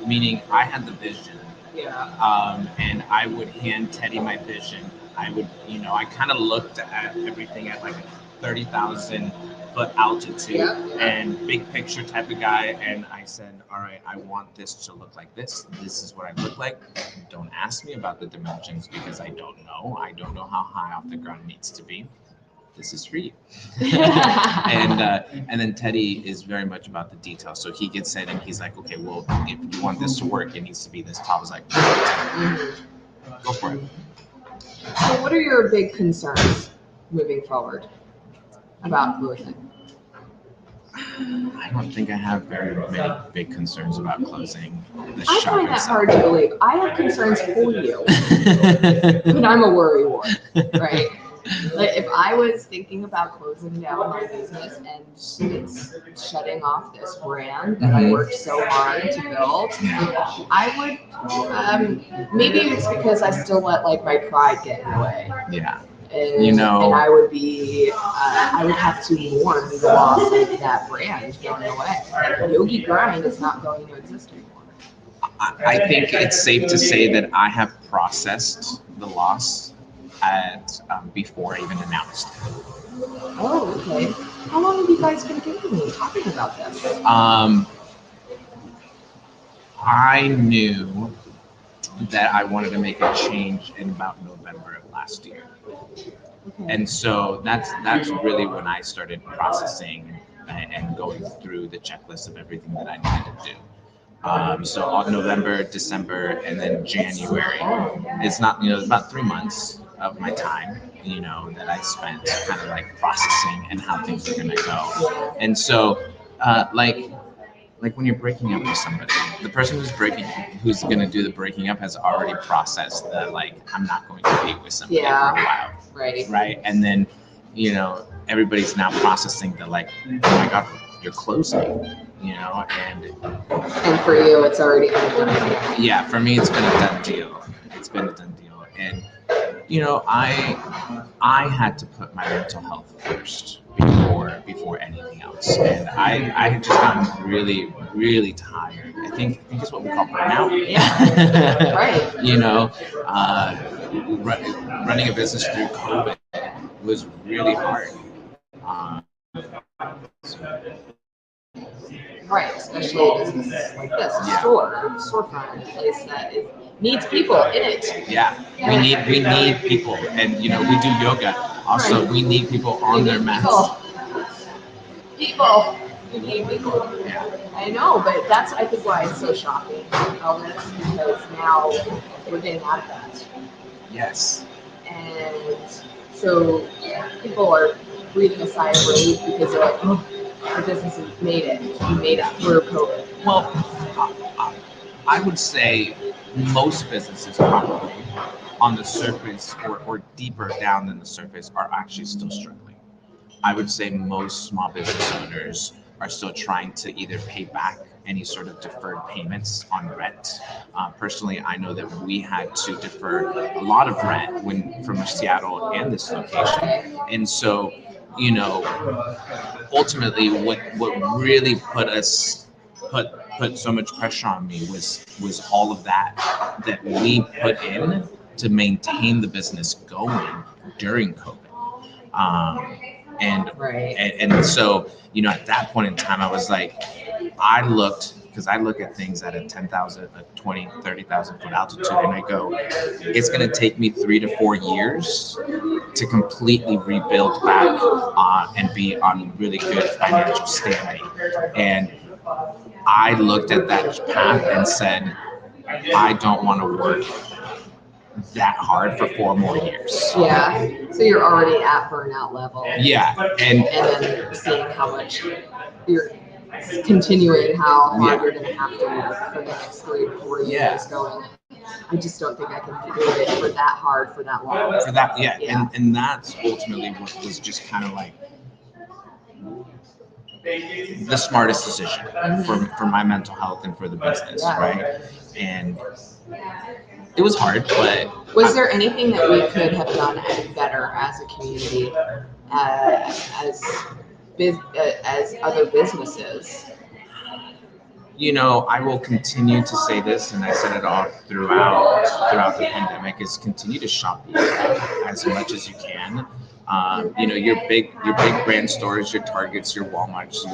Meaning I had the vision, and I would hand Teddy my vision. I would, I kind of looked at everything at like 30,000 foot altitude and big picture type of guy, and I said, all right, I want this to look like this. This is what I look like. Don't ask me about the dimensions because I don't know. I don't know how high off the ground it needs to be. This is for you. and then Teddy is very much about the details. So he gets it and he's like, okay, well, if you want this to work, it needs to be this tall. I was like, go for it. So what are your big concerns moving forward about closing? I don't think I have very many big concerns about closing the I shop find that itself. hard to believe. I have concerns for you, but I'm a worrywart, right? Like if I was thinking about closing down my business and it's shutting off this brand that I worked so hard to build, I would, maybe it's because I still let like my pride get in the way. Yeah. And, and I would be, I would have to mourn the loss of that brand going away. Like Yogi Grind is not going to exist anymore. I think it's safe to say that I have processed the loss before I even announced it. Oh, okay. How long have you guys been talking about this? I knew that I wanted to make a change in about November of last year. Okay. And so that's really when I started processing and going through the checklist of everything that I needed to do. So on November, December, and then January, it's not, it's about 3 months of my time, that I spent kind of like processing and how things are gonna go. And so, like when you're breaking up with somebody, the person who's gonna do the breaking up has already processed that, like, I'm not going to be with somebody for a while. Right. And then, everybody's now processing the, like, oh my God, you're closing, and for you, it's already been a done deal. Yeah, for me, it's been a done deal. It's been a done deal. And, I had to put my mental health first before anything else. And I had just gotten really, really tired. I think it's what we call burnout. Yeah. Right. Running a business through COVID was really hard. Right, especially a business like this, a storefront, a place that needs people in it. Yeah, we need people, and we do yoga. Also, right. We need people on their mats. People. We need people. Yeah. I know, but that's I think why it's so shocking, Elvis, because now we're getting out of that. Yes. And so people are breathing a sigh of relief because they're like, oh, our business has made it. We made it through COVID. Well, I would say most businesses probably on the surface or deeper down than the surface are actually still struggling. I would say most small business owners are still trying to either pay back any sort of deferred payments on rent. Personally, I know that we had to defer a lot of rent from Seattle and this location. And so, ultimately what really put so much pressure on me was all of that we put in to maintain the business going during COVID. And so, at that point in time, I was like, I look at things at a 10,000, a 20, 30,000 foot altitude, and I go, it's going to take me 3 to 4 years to completely rebuild back and be on really good financial standing. And I looked at that path and said, I don't want to work that hard for 4 more years. Yeah. So you're already at burnout level. Yeah. And then seeing how much you're continuing how hard you're going to have to work for the next 3 to 4 years going. I just don't think I can do it for that hard for that long. For that, yeah. And that's ultimately what was just kind of like, the smartest decision for my mental health and for the business, right? And it was hard, but was there anything that we could have done better as a community, as other businesses? I will continue to say this, and I said it all throughout the pandemic, is continue to shop local as much as you can. Your big brand stores, your Targets, your Walmarts,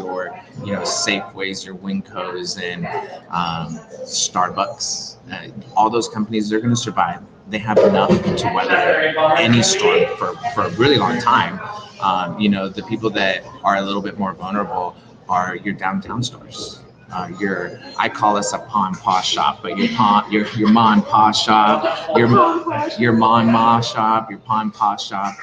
your Safeways, your Wincos, and Starbucks. All those companies, they're going to survive. They have enough to weather any storm for a really long time. The people that are a little bit more vulnerable are your downtown stores. I call us a pawn paw shop, but your ma and pa shop, your ma and ma shop, your pawn paw shop.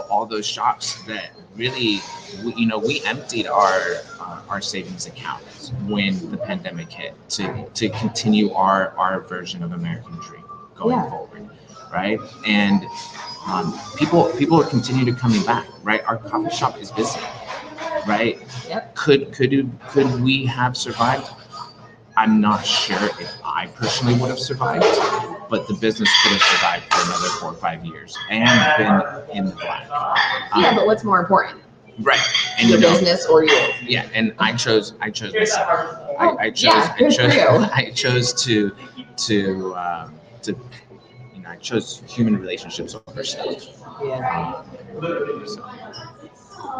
All those shops that really, we emptied our savings accounts when the pandemic hit to continue our version of American Dream going forward, right? And people continue to coming back, right? Our coffee shop is busy, right? Yep. Could we have survived? I'm not sure if I personally would have survived, but the business could have survived for another 4 or 5 years and been in the black. But what's more important? Right. And your business or you? Yeah, and I chose myself. I chose human relationships over stuff. Yeah.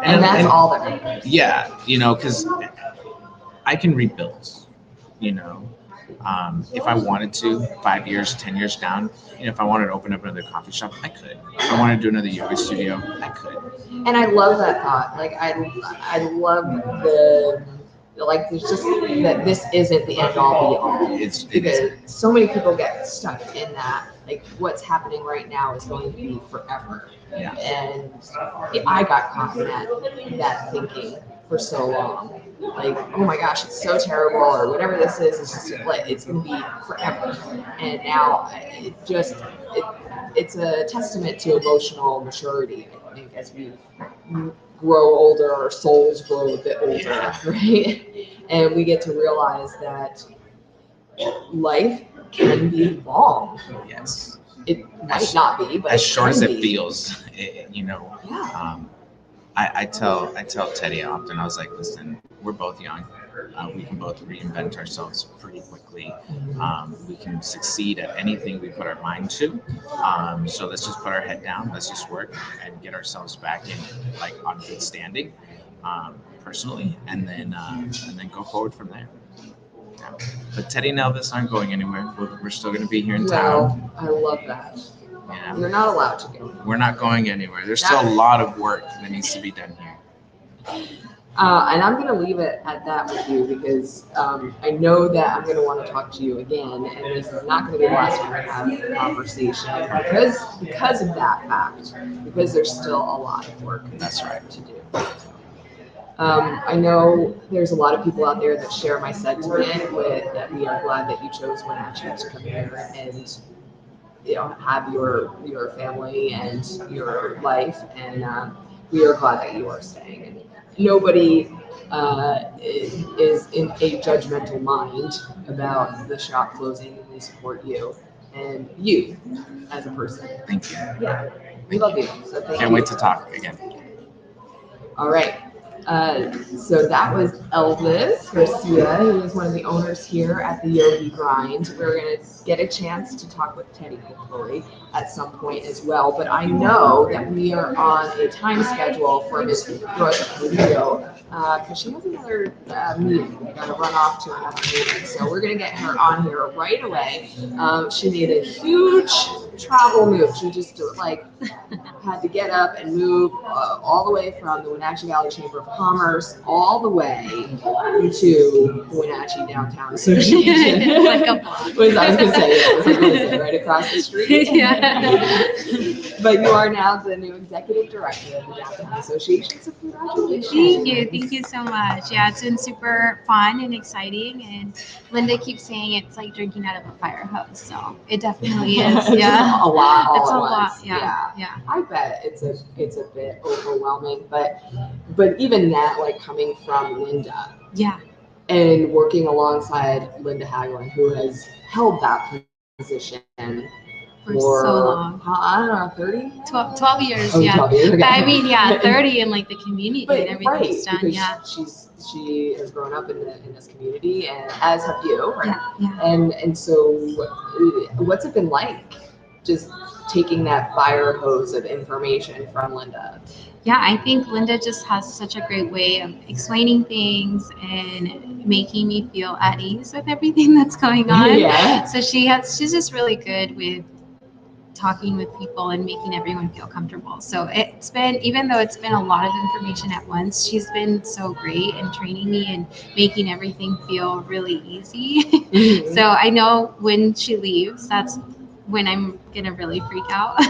And that's all that matters. Yeah, because I can rebuild. If I wanted to, 5 years, 10 years down, if I wanted to open up another coffee shop, I could. If I wanted to do another yoga studio, I could. And I love that thought. Like I love there's just that this isn't the end all be all. Because so many people get stuck in that. Like what's happening right now is going to be forever. Yeah. And I got caught in that thinking for so long. Like, oh my gosh, it's so terrible, or whatever this is, it's just like it's gonna be forever. And now it's a testament to emotional maturity, I think, as we grow older, our souls grow a bit older, right? And we get to realize that life can be long. Yes. It might not be, but as short as it be. feels, I tell Teddy often, I was like, listen, we're both young. We can both reinvent ourselves pretty quickly. We can succeed at anything we put our mind to. So let's just put our head down. Let's just work and get ourselves back in on good standing, personally, and then go forward from there. Yeah. But Teddy and Elvis aren't going anywhere. We're still going to be here in town. I love that. Yeah. You're not allowed to go. We're not going anywhere. There's still a lot of work that needs to be done here. And I'm going to leave it at that with you because I know that I'm going to want to talk to you again, and this is not going to be the last time we have a conversation because of that fact, because there's still a lot of work to do. I know there's a lot of people out there that share my sentiment with that we are glad that you chose Wenatchee to come here and have your family and your life, and we are glad that you are staying. And nobody is in a judgmental mind about the shop closing, and we support you and you as a person. Thank you. Yeah, we love you. So thank you. Can't wait to talk again. All right. So that was Elvis Garcia. He was one of the owners here at the Yogi Grind. We're going to get a chance to talk with Teddy hopefully at some point as well. But I know that we are on a time schedule for Miss Rosa Pullido because she has another meeting. We're going to run off to another meeting. So we're going to get her on here right away. She made a huge travel move. She just had to get up and move all the way from the Wenatchee Valley Chamber of Commerce all the way to the Wenatchee Downtown Association. Like a block. I was going to say, right across the street. Yeah. But you are now the new executive director of the Downtown Association, so congratulations. Thank you so much. Yeah, it's been super fun and exciting, and Linda keeps saying it's like drinking out of a fire hose, so it definitely is. Yeah. a lot all It's at a once. lot. Yeah. I bet it's a bit overwhelming, but even that, like coming from Linda Yeah. and working alongside Linda Hagelin, who has held that position For so long. I don't know, 30? 12 years, Oh, yeah. 12 years, okay. I mean, yeah, 30 in like the community But and everything she's done, because yeah. she has grown up in this community, and as have you, right? Yeah. And so, what's it been like, just taking that fire hose of information from Linda? Yeah, I think Linda just has such a great way of explaining things and making me feel at ease with everything that's going on. Yeah. So she's just really good with talking with people and making everyone feel comfortable. So it's been, even though it's been a lot of information at once, she's been so great in training me and making everything feel really easy. Mhm. So I know when she leaves, that's when I'm gonna really freak out.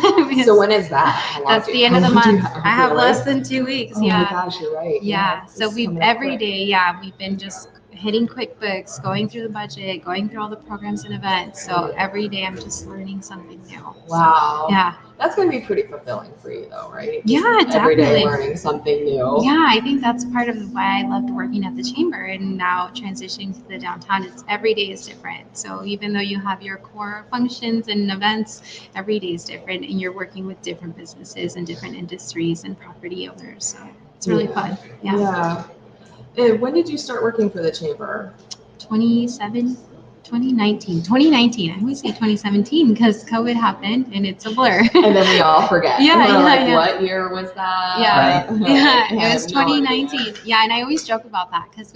So when is that? How long That's do the you- end of the how long do you month. have? I have Really? less than 2 weeks. Oh my Yeah. gosh, you're right. Yeah. So it's we've coming up every quick. day, yeah, we've been just hitting QuickBooks, going through the budget, going through all the programs and events. So every day I'm just learning something new. Wow. Yeah. That's going to be pretty fulfilling for you, though, right? Yeah, Every day definitely. learning something new. Yeah, I think that's part of why I loved working at the chamber and now transitioning to the downtown. It's every day is different. So even though you have your core functions and events, every day is different, and you're working with different businesses and different industries and property owners. So it's really fun. Yeah. And when did you start working for the chamber? 2019. I always say 2017 because COVID happened and it's a blur. And then we all forget. Yeah, We're like, yeah. what year was that? Yeah, Right. yeah, I it was have no idea. 2019. Yeah, and I always joke about that because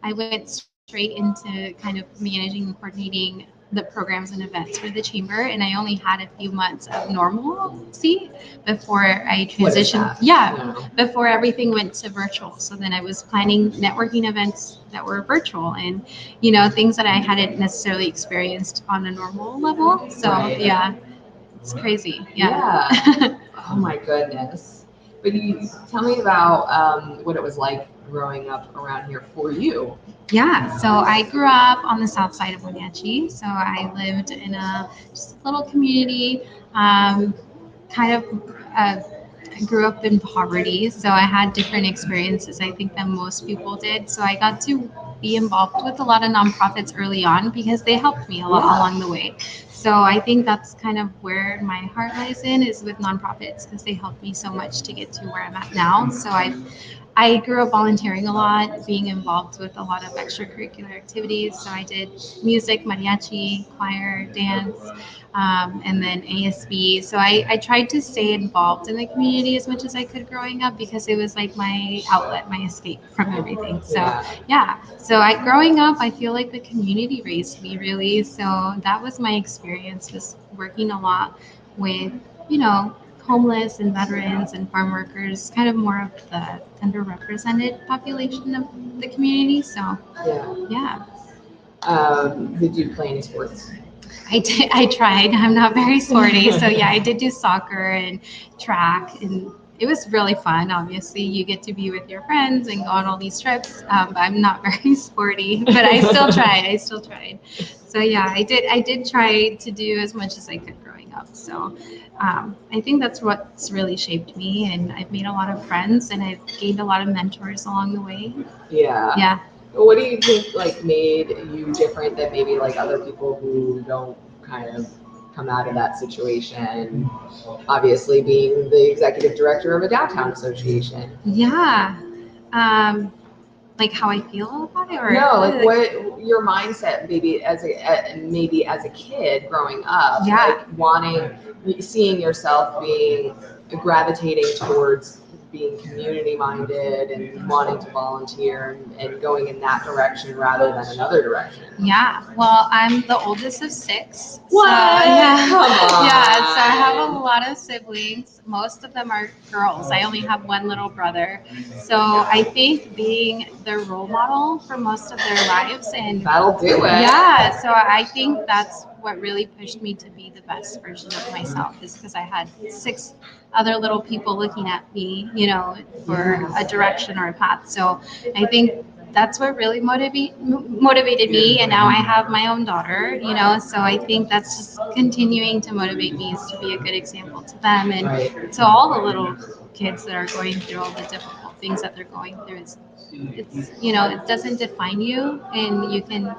I went straight into kind of managing and coordinating the programs and events for the chamber, and I only had a few months of normalcy before I What is transitioned. that? Yeah, No. before everything went to virtual. So then I was planning networking events that were virtual, and things that I hadn't necessarily experienced on a normal level. So Right. yeah, it's crazy. Yeah. Oh my goodness. But you tell me about what it was like growing up around here for you. Yeah, so I grew up on the south side of Wenatchee. So I lived in just a little community, kind of I grew up in poverty. So I had different experiences, I think, than most people did. So I got to be involved with a lot of nonprofits early on because they helped me a lot along the way. So I think that's kind of where my heart lies in, is with nonprofits, because they helped me so much to get to where I'm at now. So I grew up volunteering a lot, being involved with a lot of extracurricular activities. So I did music, mariachi, choir, dance, and then ASB. So I tried to stay involved in the community as much as I could growing up because it was like my outlet, my escape from everything. So yeah. So growing up, I feel like the community raised me really. So that was my experience, was working a lot with, homeless and veterans and farm workers, kind of more of the underrepresented population of the community. So yeah. Did you play any sports? I did. I tried. I'm not very sporty, so yeah, I did do soccer and track, and it was really fun. Obviously, you get to be with your friends and go on all these trips. But I'm not very sporty, but I still tried. So yeah, I did try to do as much as I could growing up. So I think that's what's really shaped me, and I've made a lot of friends, and I've gained a lot of mentors along the way. Yeah. Yeah. What do you think made you different than maybe other people who don't kind of come out of that situation? Obviously, being the executive director of a downtown association. Yeah. Like how I feel about it, or no, what your mindset maybe as a kid growing up, seeing yourself being gravitating towards being community minded and wanting to volunteer and going in that direction rather than another direction. Yeah, well, I'm the oldest of 6. What? So, yeah. Come on. Yeah, so I have a lot of siblings. Most of them are girls. I only have one little brother. So I think being their role model for most of their lives, and that'll do it. Yeah, so I think that's what really pushed me to be the best version of myself, is because I had 6 other little people looking at me, for a direction or a path. So I think that's what really motivated me. And now I have my own daughter, so I think that's just continuing to motivate me, is to be a good example to them and Right. to all the little kids that are going through all the difficult things that they're going through. It's it doesn't define you, and you can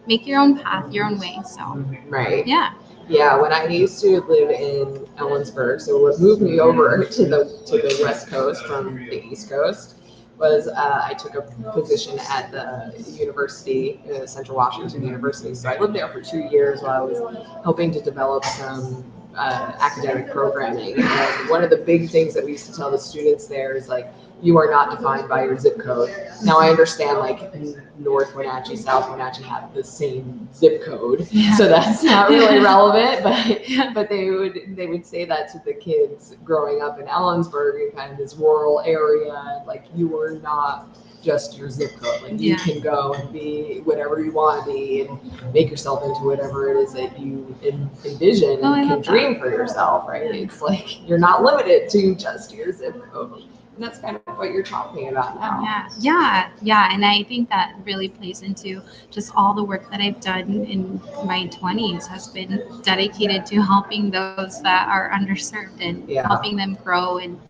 make your own path, your own way. So Right. yeah. Yeah, when I used to live in Ellensburg, so what moved me over to the West Coast from the East Coast was I took a position at the university, Central Washington University. So I lived there for 2 years while I was helping to develop some academic programming. And one of the big things that we used to tell the students there is like, you are not defined by your zip code. Now I understand like North Wenatchee, South Wenatchee have the same zip code, so that's not really relevant. But they would say that to the kids growing up in Ellensburg, in kind of this rural area, like you are not just your zip code. Like you can go and be whatever you want to be and make yourself into whatever it is that you envision and can dream for yourself, right? It's like you're not limited to just your zip code. And that's kind of what you're talking about now. Yeah. And I think that really plays into just all the work that I've done in my 20s has been dedicated to helping those that are underserved and helping them grow and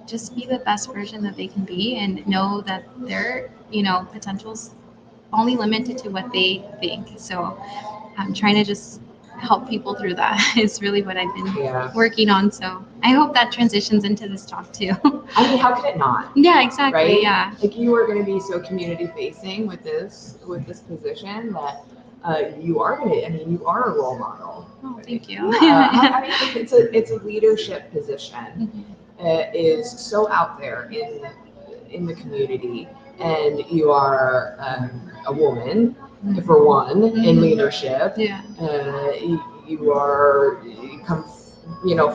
just be the best version that they can be, and know that their potential's only limited to what they think. So I'm trying to just help people through that is really what I've been working on. So I hope that transitions into this talk too. I mean, how could it not? Yeah, exactly. Right? Yeah. Like you are going to be so community facing with this position that you are going to. I mean, you are a role model. Oh, thank you. Yeah. I mean, it's a leadership position. Mhm. Is so out there in the community, and you are a woman, for one, in leadership. Yeah. You come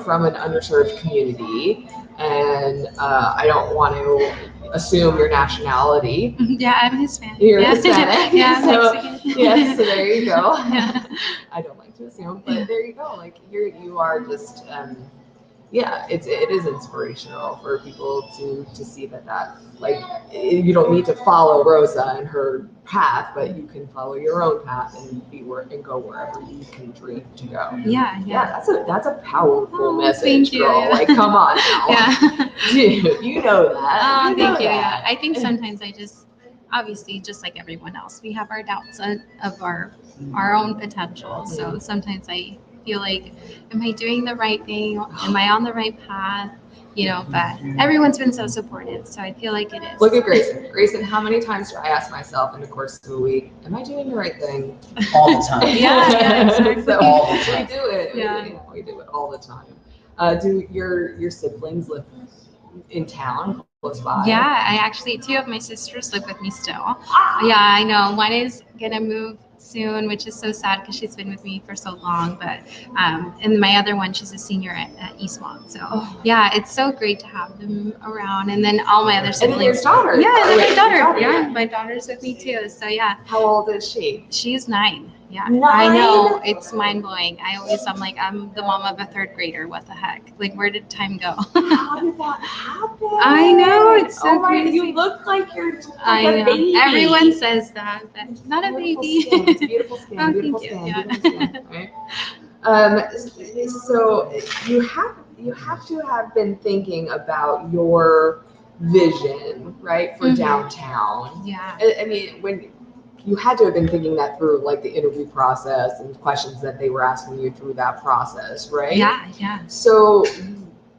from an underserved community, and I don't want to assume your nationality. Yeah, I'm Hispanic. You're Hispanic. Yeah, I'm so, Mexican. yes, so there you go. Yeah. I don't like to assume, but there you go. Like you are just it is inspirational for people to see that like you don't need to follow Rosa and her path, but you can follow your own path and go wherever you can dream to go. Yeah. That's a powerful message, thank you, girl. yeah. Like, come on now. Yeah. Dude, you know that. Oh, thank you. Yeah, I think sometimes I just, obviously, just like everyone else, we have our doubts of our own potential. So sometimes I feel like, am I doing the right thing? Am I on the right path? But everyone's been so supportive, so I feel like it is. Look at Grayson. Grayson, how many times do I ask myself in the course of a week, am I doing the right thing? All the time. Yeah, exactly. So all the time. we do it. Yeah. We do it all the time. Do your siblings live in town close by? Yeah, I actually, 2 of my sisters live with me still. Yeah, I know. One is gonna move soon, which is so sad because she's been with me for so long. But and my other one, she's a senior at Eastmont. So yeah, it's so great to have them around. And then all my other siblings. And your daughter. Yeah, and my daughter. Your Yeah, my daughter's with me too. So yeah. How old is she? She's 9. Yeah, 9? I know, it's mind blowing. I'm like, I'm the mom of a 3rd grader. What the heck? Like, where did time go? How did that happen? I know, it's so crazy. You look like you're like I a know. baby. Everyone says that, but not a baby. Skin. It's beautiful skin. Oh, beautiful thank you. skin. Yeah. Beautiful skin. Right. So you have to have been thinking about your vision, right, for downtown. Yeah. I mean, when you had to have been thinking that through, like the interview process and questions that they were asking you through that process, right? Yeah. So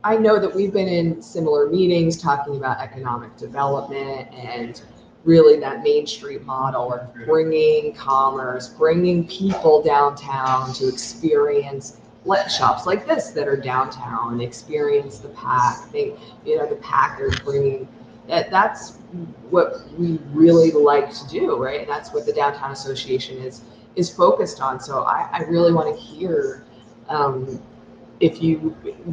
I know that we've been in similar meetings talking about economic development and really that Main Street model of bringing commerce, bringing people downtown to experience shops like this that are downtown, experience the pack. The Packers bringing that's what we really like to do, right? And that's what the Downtown Association is focused on. So I really want to hear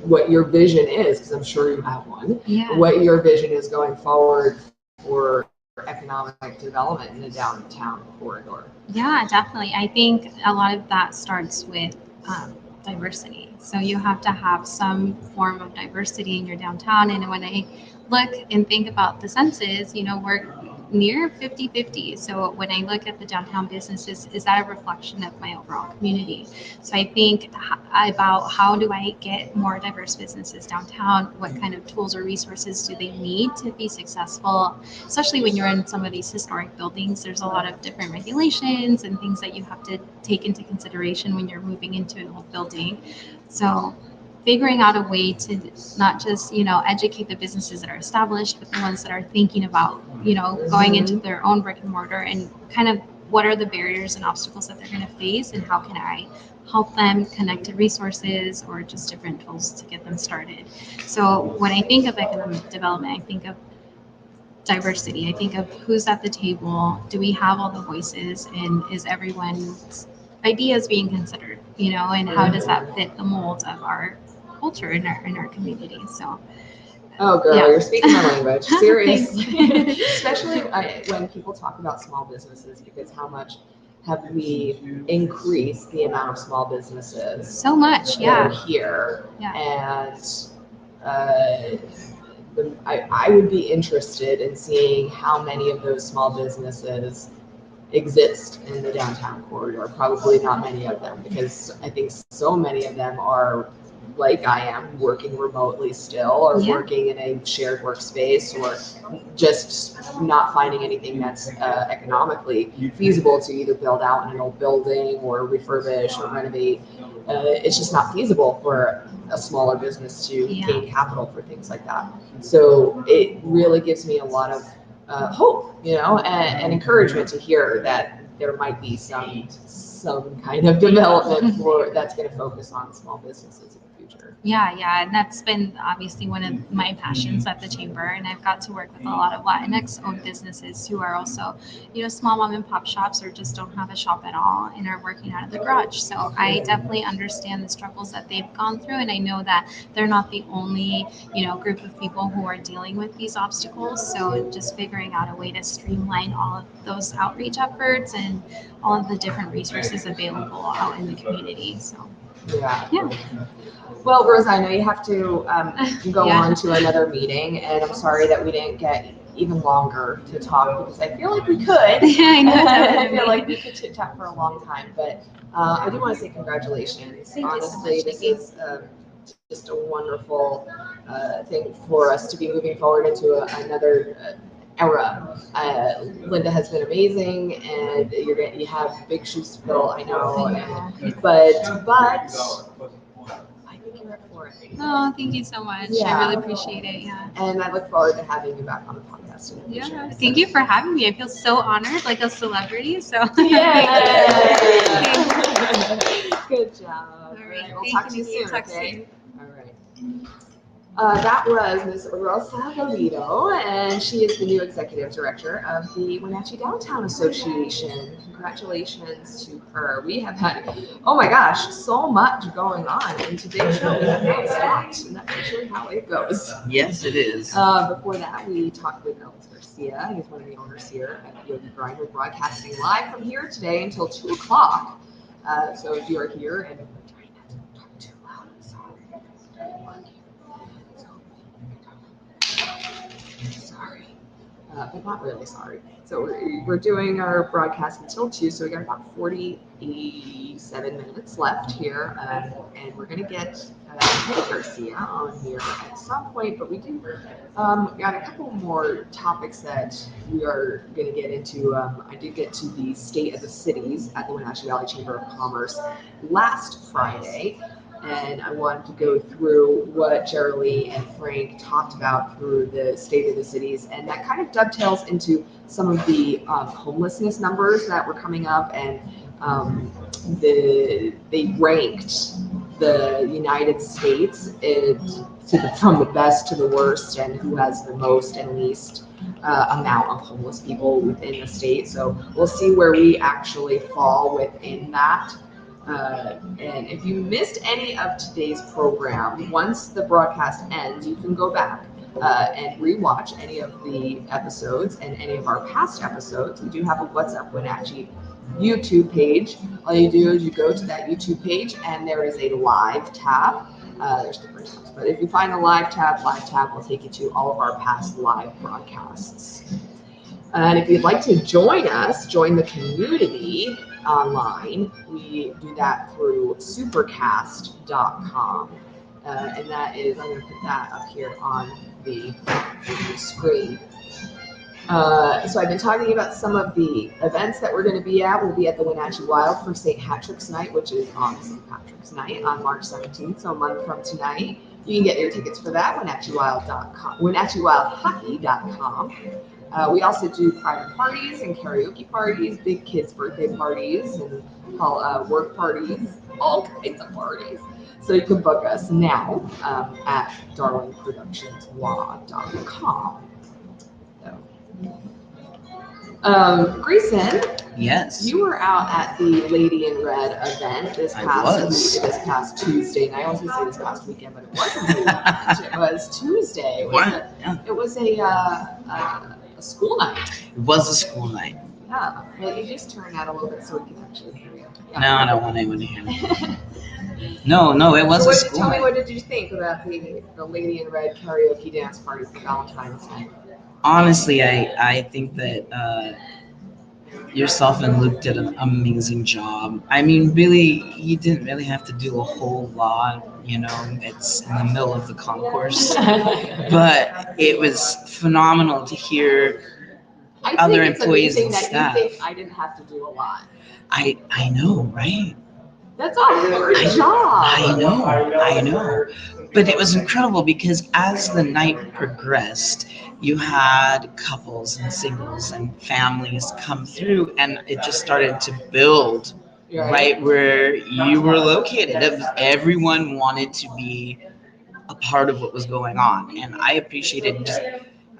what your vision is, because I'm sure you have one. Yeah. What your vision is going forward for economic development in the downtown corridor. Yeah, definitely. I think a lot of that starts with diversity. So you have to have some form of diversity in your downtown. And when I look and think about the census, near 50-50. So when I look at the downtown businesses, is that a reflection of my overall community? So I think about how do I get more diverse businesses downtown? What kind of tools or resources do they need to be successful? Especially when you're in some of these historic buildings, there's a lot of different regulations and things that you have to take into consideration when you're moving into an old building. So figuring out a way to not just, educate the businesses that are established, but the ones that are thinking about, going into their own brick and mortar, and kind of what are the barriers and obstacles that they're going to face, and how can I help them connect to resources or just different tools to get them started. So when I think of economic development, I think of diversity. I think of who's at the table. Do we have all the voices, and is everyone's ideas being considered, and how does that fit the mold of our culture in our community? So oh girl, yeah. You're speaking my language, seriously. Especially when people talk about small businesses, because how much have we increased the amount of small businesses So much, that are yeah. here? Yeah. And I would be interested in seeing how many of those small businesses exist in the downtown corridor. Probably not many of them, because I think so many of them are like I am, working remotely still, or working in a shared workspace, or just not finding anything that's economically feasible to either build out in an old building or refurbish or renovate. It's just not feasible for a smaller business to gain capital for things like that. So it really gives me a lot of hope, and encouragement to hear that there might be some kind of development that's going to focus on small businesses in the future. Yeah, and that's been obviously one of my passions at the chamber, and I've got to work with a lot of Latinx-owned businesses who are also, small mom and pop shops, or just don't have a shop at all and are working out of the garage. So I definitely understand the struggles that they've gone through, and I know that they're not the only, group of people who are dealing with these obstacles. So just figuring out a way to streamline all of those outreach efforts and all of the different resources available out in the community. So yeah. Well, Rosa, I know you have to go on to another meeting, and I'm sorry that we didn't get even longer to talk, because I feel like we could. Yeah, I know. I feel like we could chit chat for a long time, but I do want to say congratulations. Thank you so Honestly, much, this Nikki. is just a wonderful thing for us to be moving forward into another era. Linda has been amazing, and you have big shoes to fill, I know. But I think you're up for it. Oh, thank you so much. Yeah. I really appreciate it. Yeah. And I look forward to having you back on the podcast in the future. Yeah. Thank you for having me. I feel so honored, like a celebrity. So Good job. All right. We'll talk to you soon. Talk Okay. soon. All right. That was Ms. Rosa Pullido, and she is the new executive director of the Wenatchee Downtown Association. Congratulations to her. We have had, oh my gosh, so much going on in today's show. We have not stopped, and that's actually how it goes. Yes, it is. Before that, we talked with Elvis Garcia. He's one of the owners here at Yogi Grind. We're broadcasting live from here today until 2 o'clock. So if you are here and try not to talk too loud, I'm sorry. Sorry, but not really sorry. So we're doing our broadcast until 2, so we got about 47 minutes left here, and we're going to get Nikki Garcia on here at some point, but we do got a couple more topics that we are going to get into. I did get to the state of the cities at the Wenatchee Valley Chamber of Commerce last Friday, and I wanted to go through what Geraldine and Frank talked about through the state of the cities, and that kind of dovetails into some of the homelessness numbers that were coming up, and they ranked the United States from the best to the worst, and who has the most and least amount of homeless people within the state. So we'll see where we actually fall within that. And if you missed any of today's program, once the broadcast ends, you can go back and rewatch any of the episodes and any of our past episodes. We do have a What's Up Wenatchee YouTube page. All you do is you go to that YouTube page, and there is a live tab. There's different tabs, but if you find the live tab will take you to all of our past live broadcasts. And if you'd like to join us, join the community online, we do that through supercast.com. And that is, I'm going to put that up here on the screen. So I've been talking about some of the events that we're going to be at. We'll be at the Wenatchee Wild for St. Patrick's Night, which is on St. Patrick's Night on March 17th, so a month from tonight. You can get your tickets for that, WenatcheeWild.com, WenatcheeWildHockey.com. We also do private parties and karaoke parties, big kids' birthday parties, and work parties, all kinds of parties. So you can book us now at darlingproductionslaw.com. Grayson, Yes. you were out at the Lady in Red event this past Tuesday night. I was going to say this past weekend, but it wasn't the weekend. It was Tuesday. It was a school night. It was a school night. Yeah. Well, you just turn that a little bit so we can actually hear you. Yeah. No, I don't want anyone to hear me. No, it was a school night. Tell me, what did you think about the Lady in Red karaoke dance party for Valentine's Night? Honestly, I think that yourself and Luke did an amazing job. I mean, really, you didn't really have to do a whole lot. It's in the middle of the concourse, but it was phenomenal to hear other employees and staff. You think I didn't have to do a lot. I know, right? That's a hard job. I know. But it was incredible because as the night progressed, you had couples and singles and families come through, and it just started to build right where you were located. Everyone wanted to be a part of what was going on, and I appreciated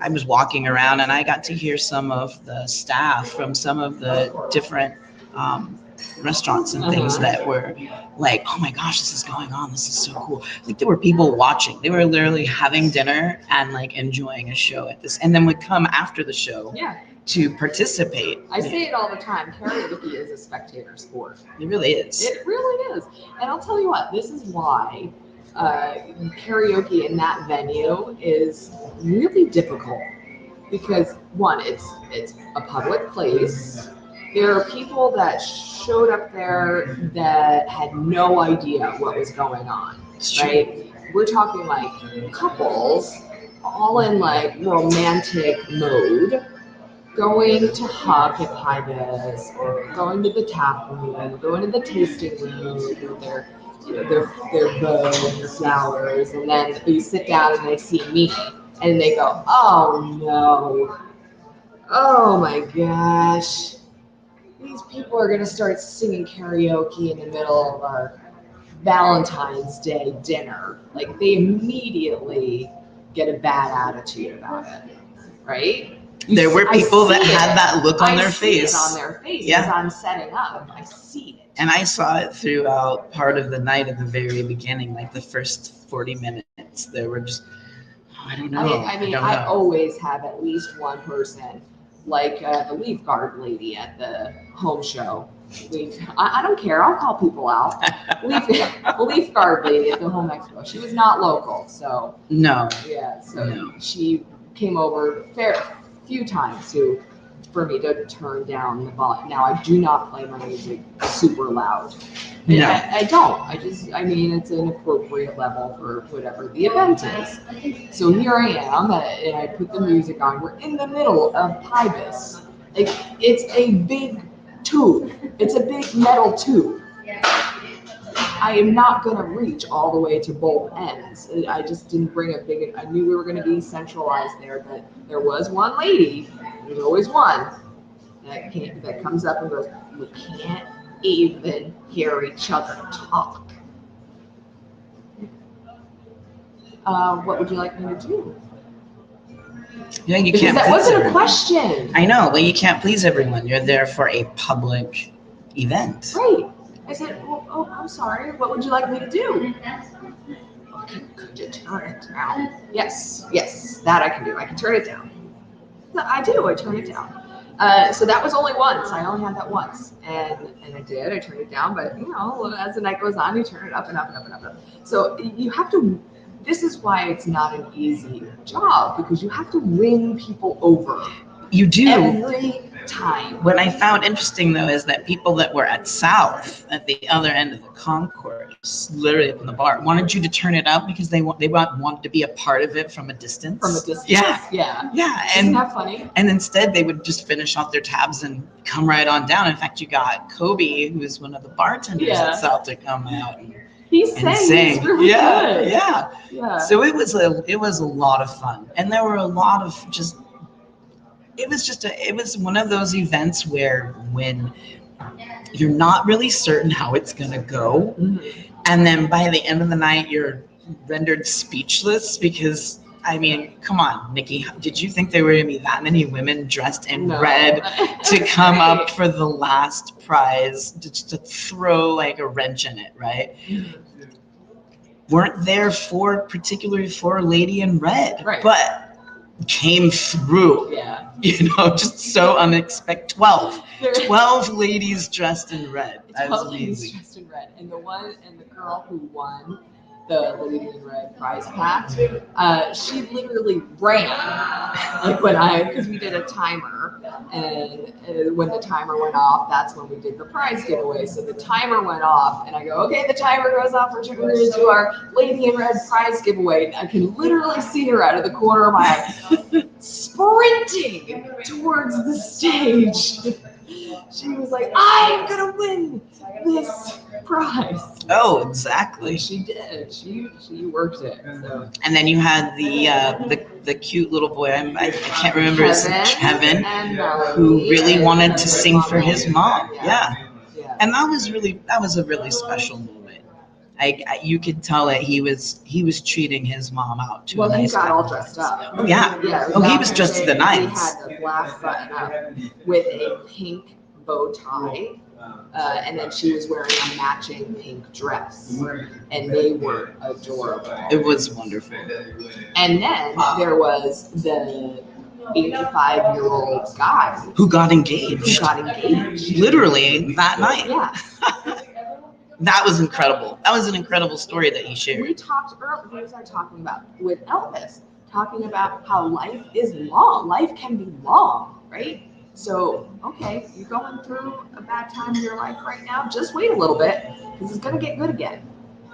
I was walking around and I got to hear some of the staff from some of the different restaurants and things that were like, oh my gosh, this is going on, this is so cool. Like, there were people watching. They were literally having dinner and like enjoying a show at this, and then would come after the show to participate. I say it all the time, karaoke is a spectator sport. It really is. It really is. And I'll tell you what, this is why karaoke in that venue is really difficult, because one, it's a public place. There are people that showed up there that had no idea what was going on, right? We're talking like couples all in like romantic mode, going to hug at Pybus, or going to the tap room, going to the tasting room with their bow and their flowers, and then you sit down and they see me and they go, oh no, oh my gosh, these people are going to start singing karaoke in the middle of our Valentine's Day dinner. Like, they immediately get a bad attitude about it, right? There were people that had that look on their face. On their face as I'm setting up. I see it. And I saw it throughout part of the night at the very beginning, like the first 40 minutes. There were just, I don't know. I always have at least one person, like the leaf guard lady at the home show. I don't care. I'll call people out. Leaf guard lady at the home expo. She was not local, so no. Yeah, so she came over a few times for me to turn down the volume. Now, I do not play my music super loud. No. I don't. I mean, it's an appropriate level for whatever the event is. So here I am, and I put the music on. We're in the middle of Pybus. Like, it's a big tube. It's a big metal tube. I am not going to reach all the way to both ends. I just didn't bring I knew we were going to be centralized there, but there was one lady, there's always one, that comes up and goes, we can't even hear each other talk. What would you like me to do? Yeah, you because can't. That wasn't everyone. A question. I know, but you can't please everyone. You're there for a public event. Right. I said, well, I'm sorry. What would you like me to do? Could you turn it down? Yes, that I can do. I can turn it down. I do. I turn it down. So that was only once. I only had that once, and I did. I turned it down, but as the night goes on, you turn it up and up and up and up. So you have to. This is why it's not an easy job, because you have to win people over. You do. Every time. What I found interesting though is that people that were at South, at the other end of the concourse, literally up in the bar, wanted you to turn it up because they wanted to be a part of it from a distance. From a distance. Yeah. Yeah. Yeah. Isn't that funny? And instead they would just finish off their tabs and come right on down. In fact, you got Kobe, who is one of the bartenders at South, to come out and sing. He's really good. Yeah. So it was a lot of fun, and there were a lot of just. It was one of those events where when you're not really certain how it's gonna go, and then by the end of the night you're rendered speechless because I mean, come on, Nikki, did you think there were gonna be that many women dressed in red to come up for the last prize to throw like a wrench in it, right? Weren't there particularly for Lady in Red, but came through. Yeah. Just so unexpected. 12 ladies dressed in red. That was 12 ladies amazing. dressed in red. And the girl who won the Lady in Red prize pack, she literally ran. Like because we did a timer, and when the timer went off, that's when we did the prize giveaway. So the timer went off, and I go, okay, the timer goes off. We're going to do our Lady in Red prize giveaway. And I can literally see her out of the corner of my eye, sprinting towards the stage. She was like, I'm gonna win this prize. Oh, exactly. And she did. She worked it. So. And then you had the cute little boy. I can't remember his name. Kevin, who really wanted to sing for his mom. Yeah. And that was a really special moment. You could tell that he was treating his mom out to a nice. Well, he got all dressed up. Oh yeah. He was dressed to the nines. He had the black button up with a pink bow tie, and then she was wearing a matching pink dress, and they were adorable. It was wonderful. And then there was the 85-year-old guy who got engaged. Literally that night. Yeah. That was incredible. That was an incredible story that he shared. We talked earlier, we started talking about with Elvis, talking about how life is long. Life can be long, right? So, okay, you're going through a bad time in your life right now, just wait a little bit, because it's going to get good again.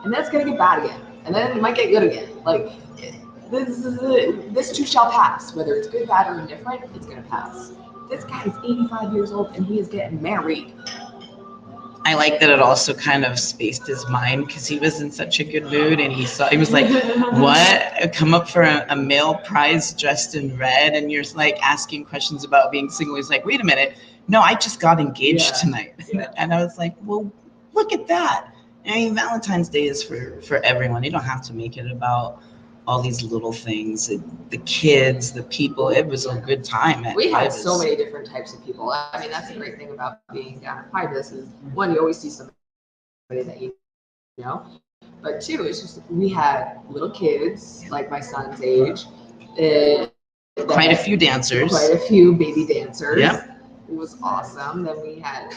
And then it's going to get bad again. And then it might get good again. Like, this too shall pass. Whether it's good, bad, or indifferent, it's going to pass. This guy is 85 years old, and he is getting married. I like that it also kind of spaced his mind because he was in such a good mood, and he was like, what? Come up for a male prize dressed in red, and you're like asking questions about being single. He's like, wait a minute. No, I just got engaged tonight. And I was like, well, look at that. I mean, Valentine's Day is for everyone. You don't have to make it about all these little things, the kids, the people. It was a good time. We had so many different types of people. I mean, that's the great thing about being down at Pybus is, one, you always see somebody that you know, but two, it's just we had little kids, like my son's age. Quite a few dancers. Quite a few baby dancers. Yeah. It was awesome. Then we had,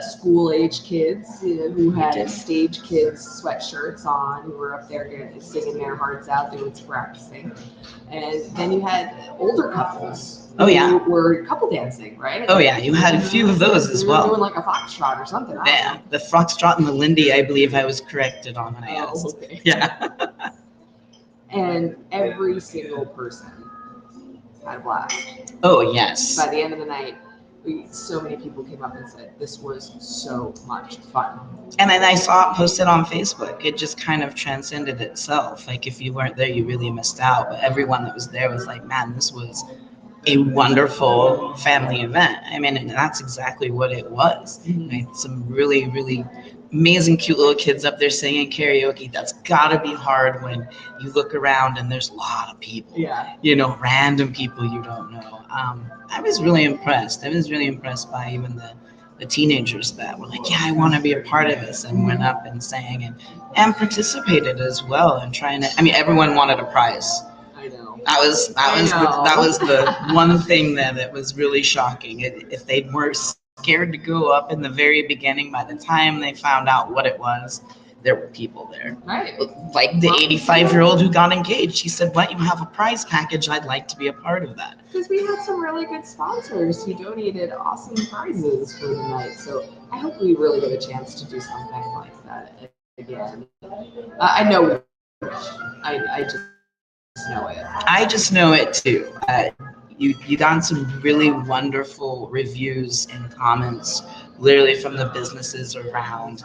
school-age kids who had stage kids sweatshirts on, who were up there singing their hearts out, doing some practicing. And then you had older couples who were couple dancing, right? Oh yeah, you had a few of those as well. Doing like a foxtrot or something. Yeah, the foxtrot and the Lindy, I believe I was corrected on when I asked. Okay. Yeah. And every single person had a blast. Oh yes. By the end of the night, so many people came up and said, this was so much fun. And then I saw it posted on Facebook. It just kind of transcended itself. Like, if you weren't there, you really missed out. But everyone that was there was like, man, this was a wonderful family event. I mean, and that's exactly what it was. Right? Some really, really amazing, cute little kids up there singing karaoke. That's gotta be hard when you look around and there's a lot of people. Yeah. Random people you don't know. I was really impressed. I was really impressed by even the teenagers that were like, yeah, I want to be a part of this, and went up and sang and participated as well, and trying to. I mean, everyone wanted a prize. I know. That was the one thing that was really shocking. If they were scared to go up in the very beginning, by the time they found out what it was, there were people there. Right. Like the 85-year-old who got engaged. She said, "What? You have a prize package? I'd like to be a part of that." Because we had some really good sponsors who donated awesome prizes for the night. So I hope we really get a chance to do something like that again. I know. I just know it. I just know it too. You got some really wonderful reviews and comments, literally from the businesses around,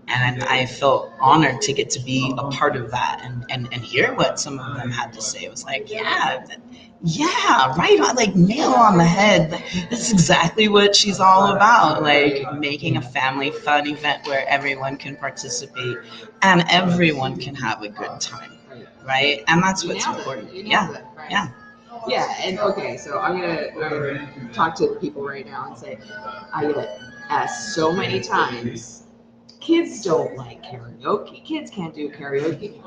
and I felt honored to get to be a part of that and hear what some of them had to say. It was like, yeah, right on, like nail on the head. This is exactly what she's all about, like making a family fun event where everyone can participate and everyone can have a good time, right? And that's what's important. Yeah, and okay, so I'm gonna talk to the people right now and say, I get asked so many times, kids don't like karaoke. Kids can't do karaoke.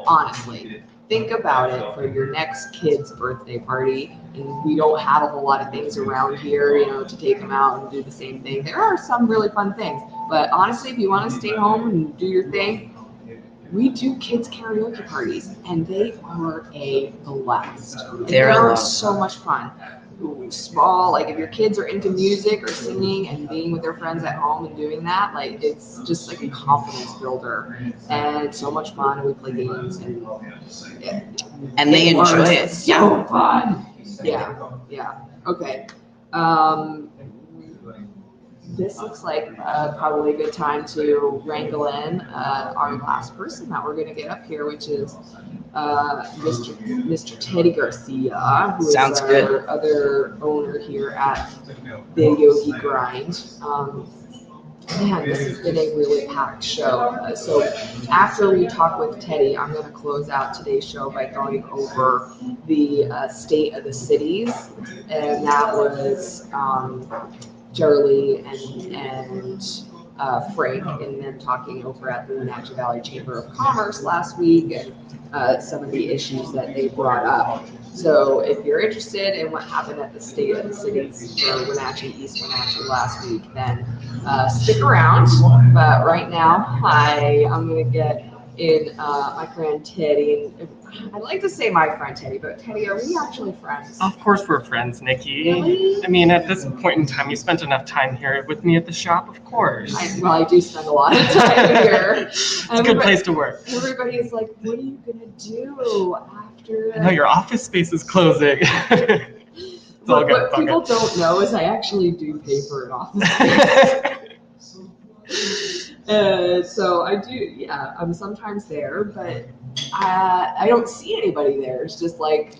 Honestly, think about it for your next kid's birthday party. And we don't have a whole lot of things around here, to take them out and do the same thing. There are some really fun things, but honestly, if you want to stay home and do your thing, we do kids karaoke parties, and they are a blast. They're so much fun. Small, like if your kids are into music or singing and being with their friends at home and doing that, like it's just like a confidence builder, and it's so much fun. And we play games, and they enjoy it. So fun. Yeah. Okay. This looks like probably a good time to wrangle in our last person that we're going to get up here, which is Mr. Teddy Garcia, who is our other owner here at the Yogi Grind. Man, this has been a really packed show. So after we talk with Teddy, I'm going to close out today's show by going over the state of the cities, and that was Charlie and Frank, and them talking over at the Wenatchee Valley Chamber of Commerce last week, and some of the issues that they brought up. So if you're interested in what happened at the state of the cities for Wenatchee, East Wenatchee last week, then stick around. But right now, I'm going to get in my friend Teddy. And I'd like to say my friend Teddy, but Teddy, are we actually friends? Of course we're friends, Nikki. Really? I mean, at this point in time, you spent enough time here with me at the shop, of course. I do spend a lot of time here. It's a good place to work. Everybody's like, what are you going to do after? I know your office space is closing. What people don't know is I actually do pay for an office space. So I do, I'm sometimes there, but I don't see anybody there. It's just like,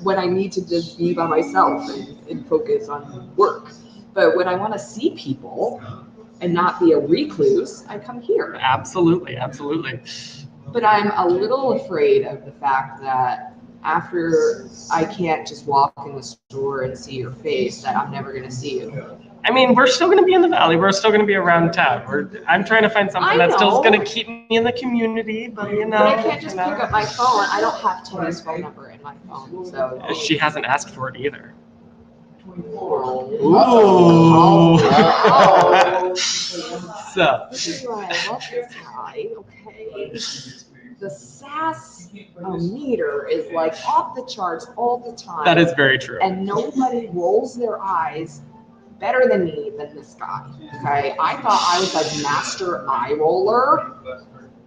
when I need to just be by myself and focus on work. But when I want to see people and not be a recluse, I come here. Absolutely. But I'm a little afraid of the fact that after I can't just walk in the store and see your face, that I'm never going to see you. I mean, we're still going to be in the valley. We're still going to be around town. I'm trying to find something that's still going to keep me in the community, but But I can't just pick up my phone. I don't have Teddy's phone number in my phone, so. She hasn't asked for it either. So. This is why I love this guy, okay? The sass meter is like off the charts all the time. That is very true. And nobody rolls their eyes better than me than this guy. Okay, I thought I was like master eye roller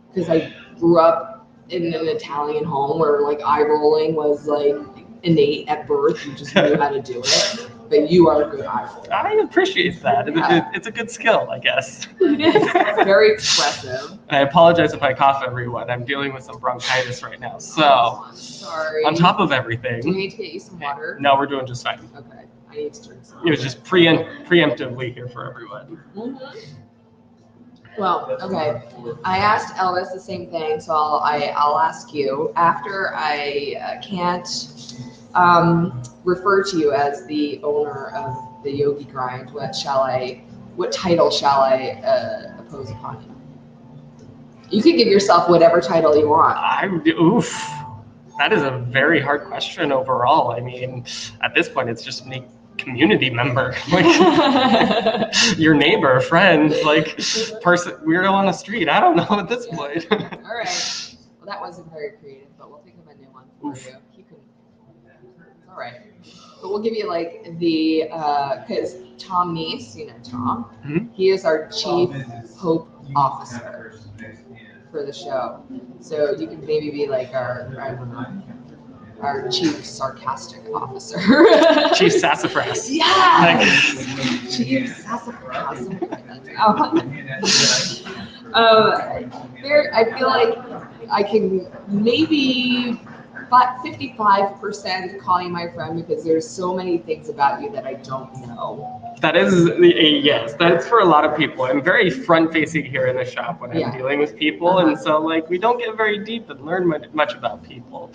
because I grew up in an Italian home where like eye rolling was like innate at birth. You just knew how to do it. But you are a good eye roller. I appreciate that. Yeah. It's a good skill, I guess. It is. It's very expressive. And I apologize if I cough, everyone. I'm dealing with some bronchitis right now. So, I'm sorry. on top of Do we everything, need to get you some water? no, we're doing just fine. Okay. I need to drink some. It was just preemptively here for everyone. Mm-hmm. Well, okay. I asked Elvis the same thing, so I'll ask you. After I can't refer to you as the owner of the Yogi Grind, what title shall I impose upon you? You can give yourself whatever title you want. That is a very hard question overall. I mean, at this point, it's just community member, like your neighbor, friend, like person, weirdo on the street. I don't know at this point. All right. Well, that wasn't very creative, but we'll think of a new one for you. You can. All right. But we'll give you like the because Tom Neese, you know Tom, he is our chief hope officer for the show. So you can maybe be like our chief sarcastic officer. Chief Sassafras. Yeah. Like, Chief sassafras. There, I feel like I can maybe 55% call you my friend because there's so many things about you that I don't know. that is a yes. That's for a lot of people. I'm very front-facing here in the shop when I'm dealing with people, and so like we don't get very deep and learn much about people.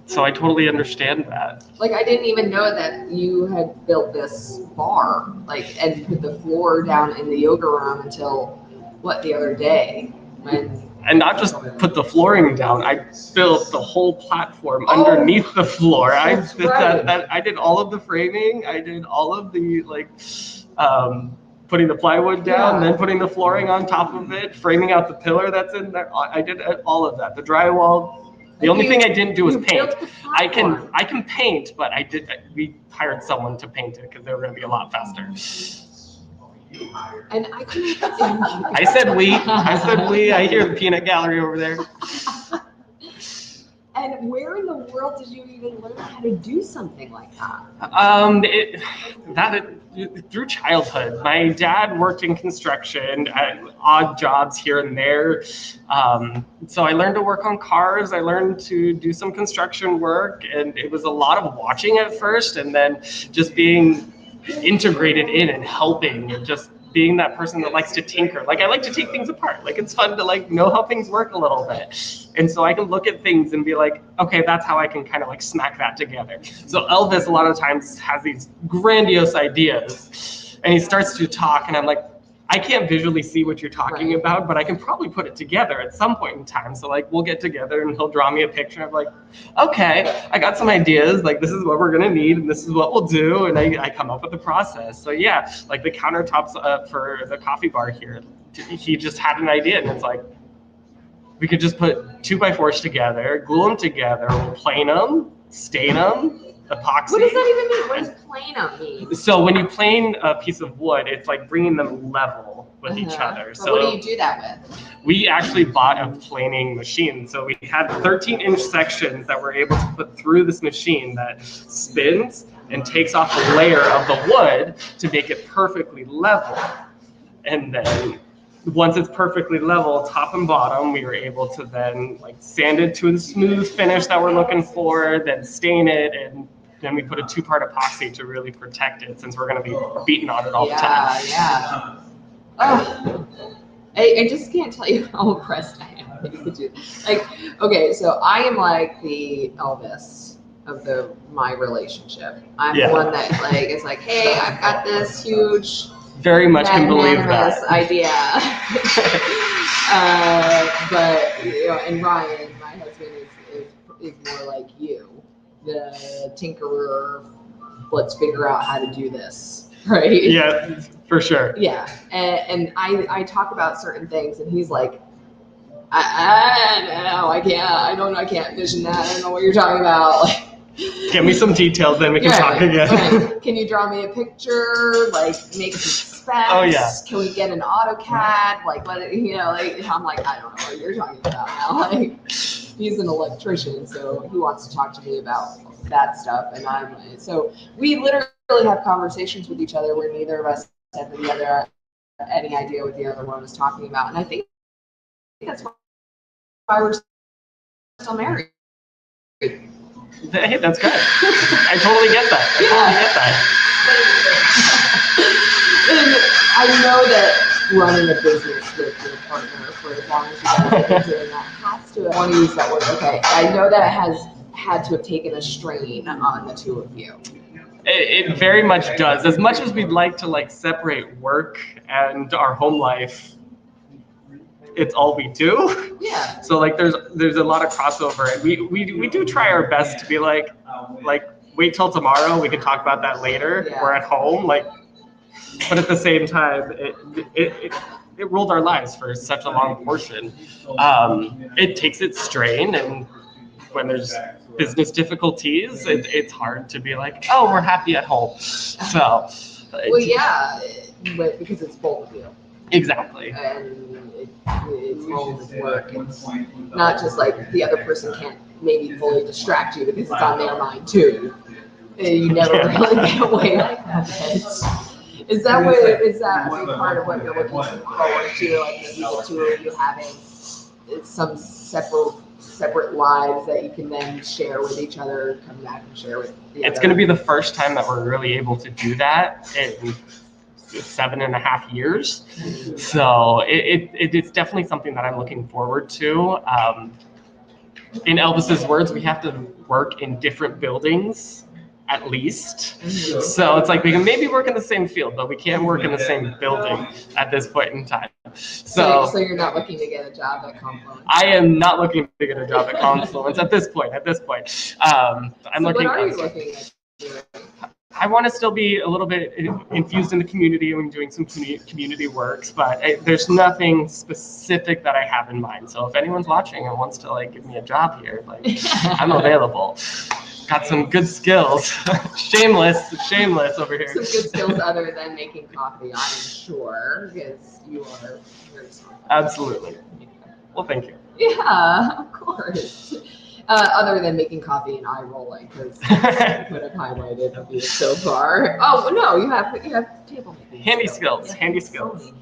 So I totally understand that. Like I didn't even know that you had built this bar, like, and put the floor down in the yoga room until the other day when. And not just put the flooring down, I built the whole platform underneath the floor. I did all of the framing. I did all of the putting the plywood down, then putting the flooring on top of it, framing out the pillar that's in there. I did all of that. The drywall. The only thing I didn't do was paint. I can paint, but we hired someone to paint it because they were going to be a lot faster. And I couldn't. I said we. I hear the peanut gallery over there. And where in the world did you even learn how to do something like that? Through childhood. My dad worked in construction at odd jobs here and there. So I learned to work on cars. I learned to do some construction work, and it was a lot of watching at first, and then just being integrated in and helping and just being that person that likes to tinker. Like I like to take things apart. Like it's fun to like know how things work a little bit. And so I can look at things and be like, okay, that's how I can kind of like smack that together. So Elvis a lot of times has these grandiose ideas and he starts to talk and I'm like, I can't visually see what you're talking about, but I can probably put it together at some point in time. So like we'll get together and he'll draw me a picture. I'm like, okay, I got some ideas. Like this is what we're gonna need and this is what we'll do. And I come up with the process. So yeah, like the countertops for the coffee bar here, he just had an idea and it's like, we could just put 2x4s together, glue them together, we'll plane them, stain them, epoxy. What does that even mean? What does plane mean? So when you plane a piece of wood, it's like bringing them level with each other. But So what do you do that with? we actually bought a planing machine. So we had 13-inch sections that we're able to put through this machine that spins and takes off a layer of the wood to make it perfectly level. And then once it's perfectly level, top and bottom, we were able to then like sand it to the smooth finish that we're looking for, then stain it, and then we put a 2-part epoxy to really protect it since we're going to be beating on it all the time. Yeah. Oh, I just can't tell you how impressed I am that you could do. Like, okay, so I am like the Elvis of my relationship. I'm the one that like is like, hey, I've got this huge, very much can believe that idea. But you know, and Ryan, my husband, is more like you. The tinkerer, let's figure out how to do this, right? Yeah, for sure. Yeah, and I talk about certain things, and he's like, I don't know, I can't envision that. I don't know what you're talking about. Like, give me some details, then we can talk again. Right. Can you draw me a picture? Like, make some specs? Oh yeah. Can we get an AutoCAD? Like, what? You know, like I'm like, I don't know what you're talking about now. Like, he's an electrician, so he wants to talk to me about that stuff, and so we literally have conversations with each other where neither of us have any idea what the other one was talking about, and I think that's why we're still married. Hey, that's good. I totally get that. And I know that running a business with your partner for as long as you guys have been doing that has to, I want to use that word, okay. I know that it has had to have taken a strain on the two of you. It very much does. As much as we'd like to like separate work and our home life, it's all we do. Yeah. So like there's a lot of crossover, and we do try our best to be like wait till tomorrow. We can talk about that later. Yeah. We're at home, like, but at the same time, it ruled our lives for such a long portion. It takes its strain, and when there's business difficulties, it's hard to be like, oh, we're happy at home. So, Well, yeah, but because it's both of you. exactly. And it's home, it's work. It's not just like the other person can't maybe fully distract you because it's on their mind too. And you never really get away from it. Is that a big part of what you're looking forward to? Like maybe the two of you having some separate lives that you can then share with each other, come back and share with the It's other. going to be the first time that we're really able to do that in 7.5 years. So it's definitely something that I'm looking forward to. In Elvis's words, we have to work in different buildings at least. So it's like we can maybe work in the same field, but we can't work in the same building at this point in time. So you're not looking to get a job at Confluence? I am not looking to get a job at Confluence at this point. I'm looking. What are you looking at doing? I want to still be a little bit infused in the community and doing some community works, but there's nothing specific that I have in mind. So if anyone's watching and wants to like give me a job here, like I'm available. Got some good skills. shameless over here. Some good skills other than making coffee, I'm sure, because you are very smart. Absolutely. Well, thank you. Yeah, of course. Other than making coffee and eye rolling, because that's what I've highlighted of you so far. Oh no, you have table making. Handy skills. So many handy skills.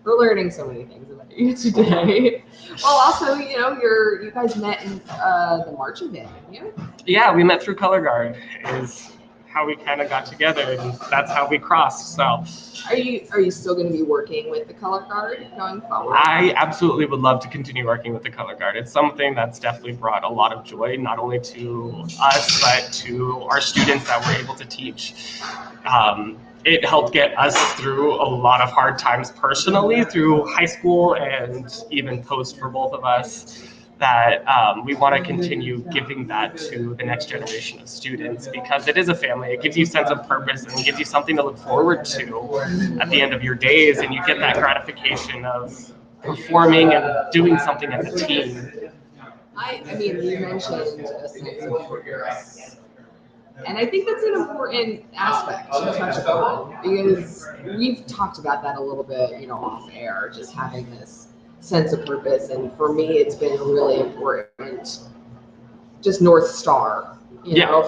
We're learning so many things about you today. Well, also, you guys met in the marching band, didn't you? Yeah, we met through Color Guard. Is how we kind of got together, and that's how we crossed. So, are you still going to be working with the Color Guard going forward? I absolutely would love to continue working with the Color Guard. It's something that's definitely brought a lot of joy, not only to us, but to our students that we're able to teach. It helped get us through a lot of hard times personally through high school and even post for both of us, that we want to continue giving that to the next generation of students, because it is a family. It gives you a sense of purpose and it gives you something to look forward to at the end of your days, and you get that gratification of performing and doing something as a team. I mean, you mentioned a sense of purpose. And I think that's an important aspect to touch upon, because we've talked about that a little bit, off air, just having this sense of purpose. And for me, it's been really important, just North Star,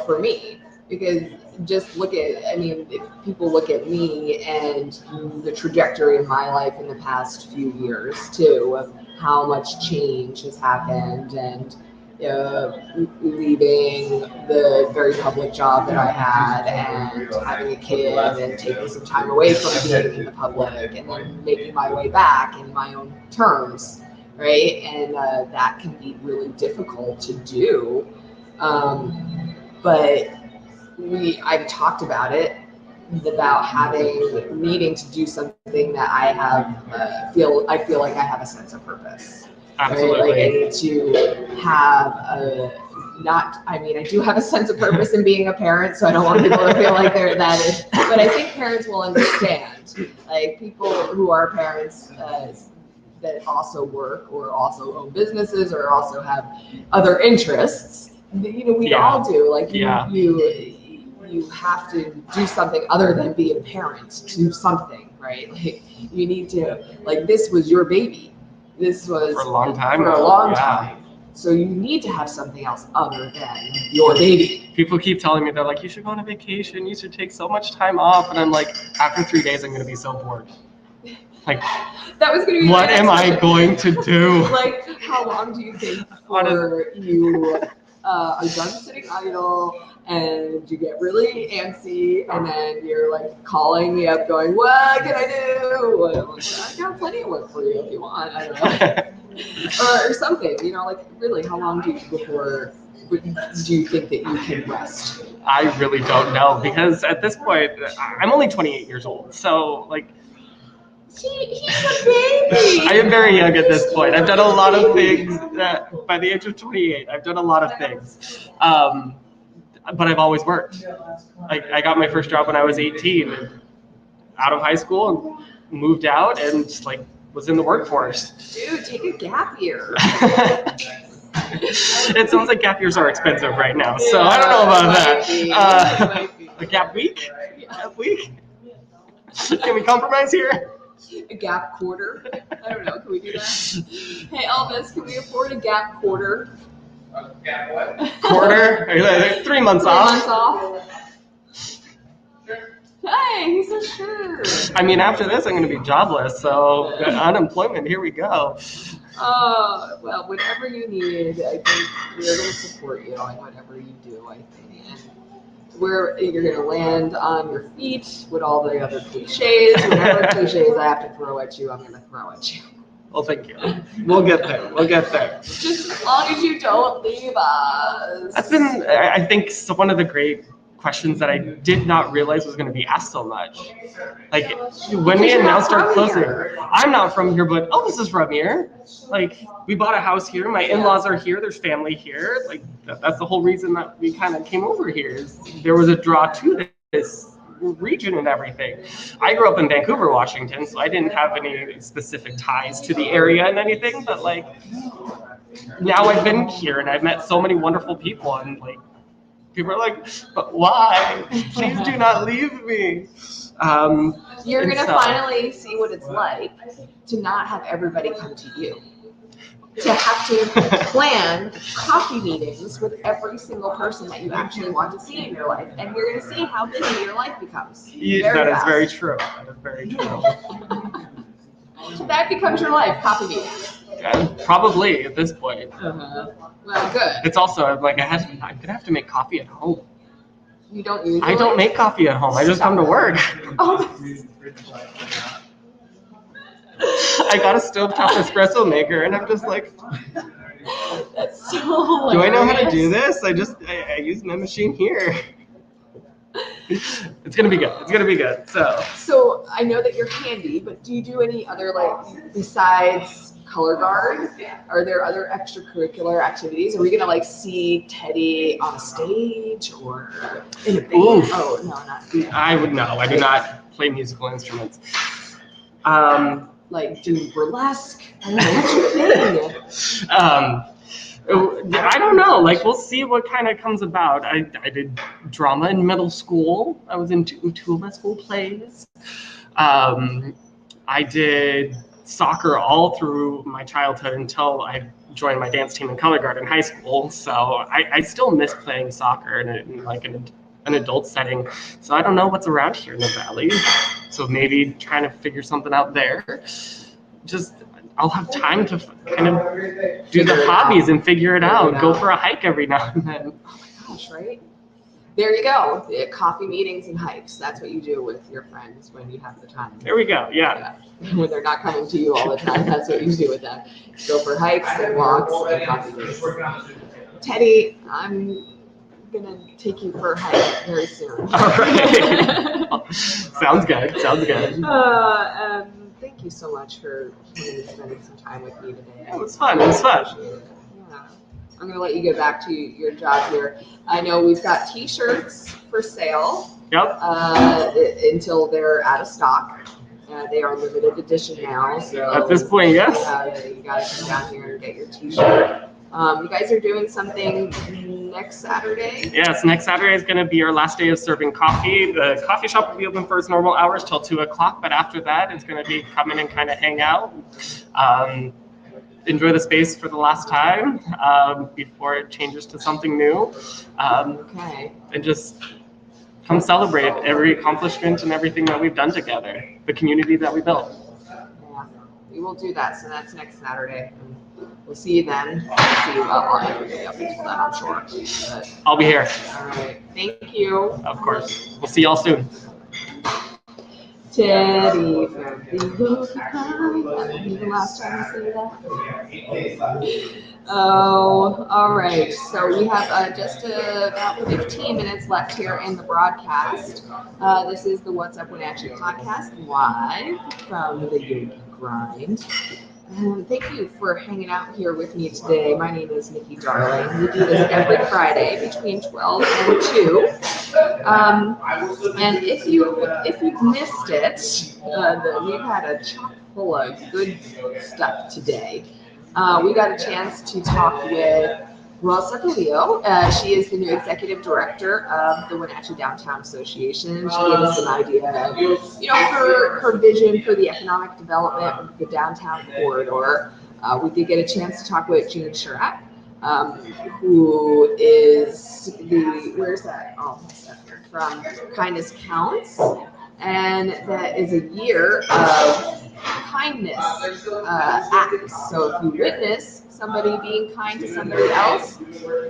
for me, because just if people look at me and the trajectory of my life in the past few years too, of how much change has happened, and leaving the very public job that I had and having a kid and taking some time away from being in the public and then making my way back in my own terms, right? And that can be really difficult to do. But I've talked about it, about needing to do something that I have, feel like I have a sense of purpose. Absolutely. Right? Like I need to have I do have a sense of purpose in being a parent, so I don't want people to feel like but I think parents will understand, like people who are parents that also work or also own businesses or also have other interests, we all do, like you have to do something other than be a parent, do something, right? Like you need to, like, this was your baby. This was for a long time. Time. So you need to have something else other than your baby. People keep telling me, they're like, you should go on a vacation. You should take so much time off. And I'm like, after 3 days, I'm going to be so bored. Like, that was going to be what am I going to do? Like, how long do you think before you are done sitting idle and you get really antsy, and then you're like calling me up going, what can I do? And I'm like, I got plenty of work for you if you want. I don't know. or something, like, really, how long do you think that you can rest? I really don't know, because at this point, I'm only 28 years old. So, like, he's a baby. I am very young at this point. I've done a lot of things that by the age of 28, I've done a lot of things. but I've always worked. I got my first job when I was 18, out of high school, and moved out and just like was in the workforce. Dude, take a gap year. It sounds like gap years are expensive right now, so I don't know about that. A gap week? Gap week? Can we compromise here? A gap quarter? I don't know. Can we do that? Hey, Elvis, can we afford a gap quarter? Gap what? Quarter? 3 months 3 off? months off? Hey, he says sure. I mean, after this, I'm going to be jobless, so unemployment, here we go. Well, whatever you need, I think we're going to support you on whatever you do, I think. And you're going to land on your feet with all the other cliches. Whatever cliches I have to throw at you, I'm going to throw at you. Well, thank you. We'll get there. We'll get there. Just as long as you don't leave us. That's been, I think, one of the great questions that I did not realize was going to be asked so much. Like, when we announced our closing, I'm not from here, but Elvis is from here. Like, we bought a house here. My in-laws are here. There's family here. Like, that's the whole reason that we kind of came over here. Is there was a draw to this region and everything. I grew up in Vancouver, Washington, so I didn't have any specific ties to the area and anything, but like, now I've been here and I've met so many wonderful people, and like, people are like, but why? Please do not leave me. You're going to finally see what it's like to not have everybody come to you. To have to plan coffee meetings with every single person that you actually want to see in your life. And you're going to see how busy your life becomes. That is very true. That is very true. So that becomes your life, coffee meetings. Probably at this point. Well, good. It's also like I'm gonna have to make coffee at home. You don't usually? I don't make coffee at home. I just come to work. Oh. I got a stovetop espresso maker, and I'm just like, that's so hilarious. Do I know how to do this? I use my machine here. It's gonna be good. It's gonna be good. So I know that you're handy, but do you do any other, like, besides color guard? Are there other extracurricular activities? Are we gonna like see Teddy on stage or in a band? Oh no, not. I would know. I do not play musical instruments. Like do burlesque. I don't know what you're thinking. I don't know. Like, we'll see what kind of comes about. I did drama in middle school. I was in two of my school plays. I did soccer all through my childhood until I joined my dance team in color guard in high school. So I still miss playing soccer in an adult setting. So I don't know what's around here in the Valley. So maybe trying to figure something out there. I'll have time to kind of do the hobbies and figure it out. Go for a hike every now and then. Oh my gosh, right? There you go. Coffee meetings and hikes. That's what you do with your friends when you have the time. There we go. Yeah. When they're not coming to you all the time, that's what you do with them. Go for hikes and walks and coffee meetings. Teddy, I'm gonna take you for a hike very soon. All right. Sounds good. Sounds good. Thank you so much for coming and spending some time with me today. It was fun. It was fun. Yeah. I'm going to let you get back to your job here. I know we've got T-shirts for sale. Yep. Until they're out of stock. They are limited edition now. So at this point, yes. You got to come down here and get your T-shirt. You guys are doing something next Saturday? Yes, next Saturday is going to be our last day of serving coffee. The coffee shop will be open for its normal hours till 2 o'clock, but after that, it's going to be come in and kind of hang out. Enjoy the space for the last time before it changes to something new. Okay. And just come celebrate every accomplishment and everything that we've done together, the community that we built. Yeah, we will do that. So that's next Saturday. We'll see you then. I'll see you on every day up until then, I'm sure. But, I'll be here. all right. Thank you. Of course. We'll see y'all soon. Teddy from the Yogi Grind. That'll be the last time I say that. Oh, all right. So we have just about 15 minutes left here in the broadcast. This is the What's Up Wenatchee podcast live from the Yogi Grind. Thank you for hanging out here with me today. My name is Nikki Darling. We do this every Friday between 12 and 2. And if you've missed it, we've had a chock full of good stuff today. We got a chance to talk with Rosa Pullido. She is the new executive director of the Wenatchee Downtown Association. She gave us an idea of, her vision for the economic development of the downtown corridor. We did get a chance to talk with Jean Sharratt, who is where's that? Oh, my stuff here, from Kindness Counts, and that is a year of kindness acts. So if you witness somebody being kind to somebody else,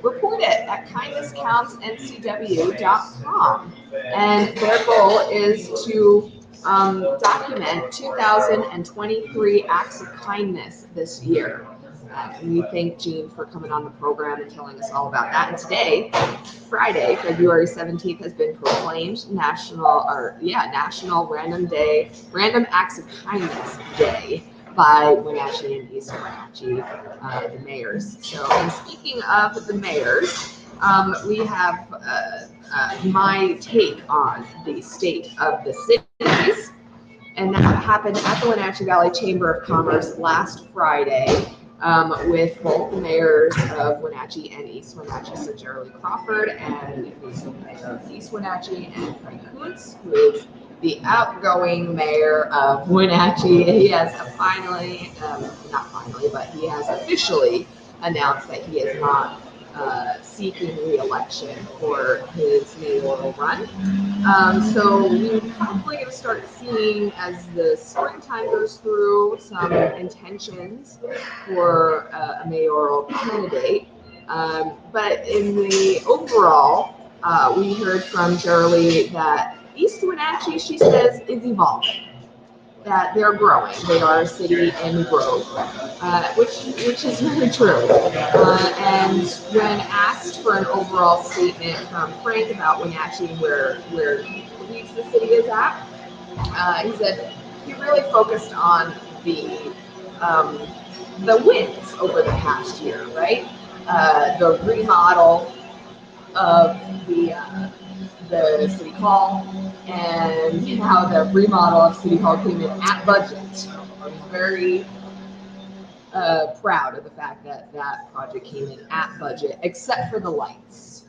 report it at kindnesscountsncw.com. And their goal is to document 2,023 acts of kindness this year. And we thank Jean for coming on the program and telling us all about that. And today, Friday, February 17th, has been proclaimed National Random Acts of Kindness Day by Wenatchee and East Wenatchee, the mayors. So, and speaking of the mayors, we have my take on the state of the cities, and that happened at the Wenatchee Valley Chamber of Commerce last Friday. With both the mayors of Wenatchee and East Wenatchee, so Jeremy Crawford, and the mayor of East Wenatchee, and Frank Kuntz, who is the outgoing mayor of Wenatchee. He has he has officially announced that he is not seeking re-election for his mayoral run. So we're probably going to start seeing, as the springtime goes through, some intentions for a mayoral candidate. But in the overall, we heard from Shirley that East Wenatchee, she says, is evolving. That they're growing. They are a city in growth, which is very true. And when asked for an overall statement from Frank about Wenatchee and where he believes the city is at, he said he really focused on the wins over the past year, right? The remodel of the city hall, and how the remodel of City Hall came in at budget. I'm very proud of the fact that that project came in at budget, except for the lights.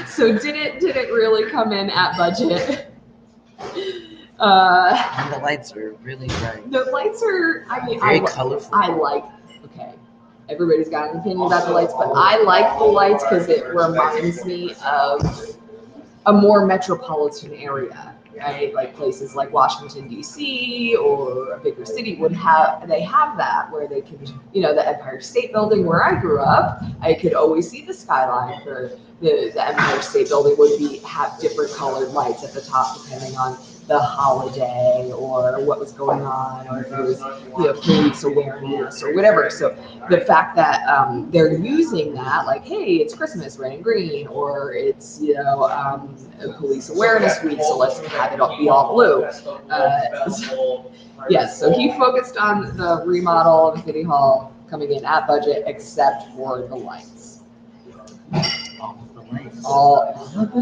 So did it really come in at budget? And the lights are really bright. The lights are, very colorful. Okay. Everybody's got an opinion about the lights, but I like the lights because it reminds me of a more metropolitan area, right? Like places like Washington, D.C. or a bigger city have that where they can, the Empire State Building where I grew up, I could always see the skyline for the Empire State Building would have different colored lights at the top depending on the holiday or what was going on, or if it was police awareness or whatever. So the fact that they're using that, like, hey, it's Christmas, red and green, or it's police awareness week, so let's have it be all blue. Yes, so he focused on the remodel of City Hall coming in at budget, except for the lights. All of the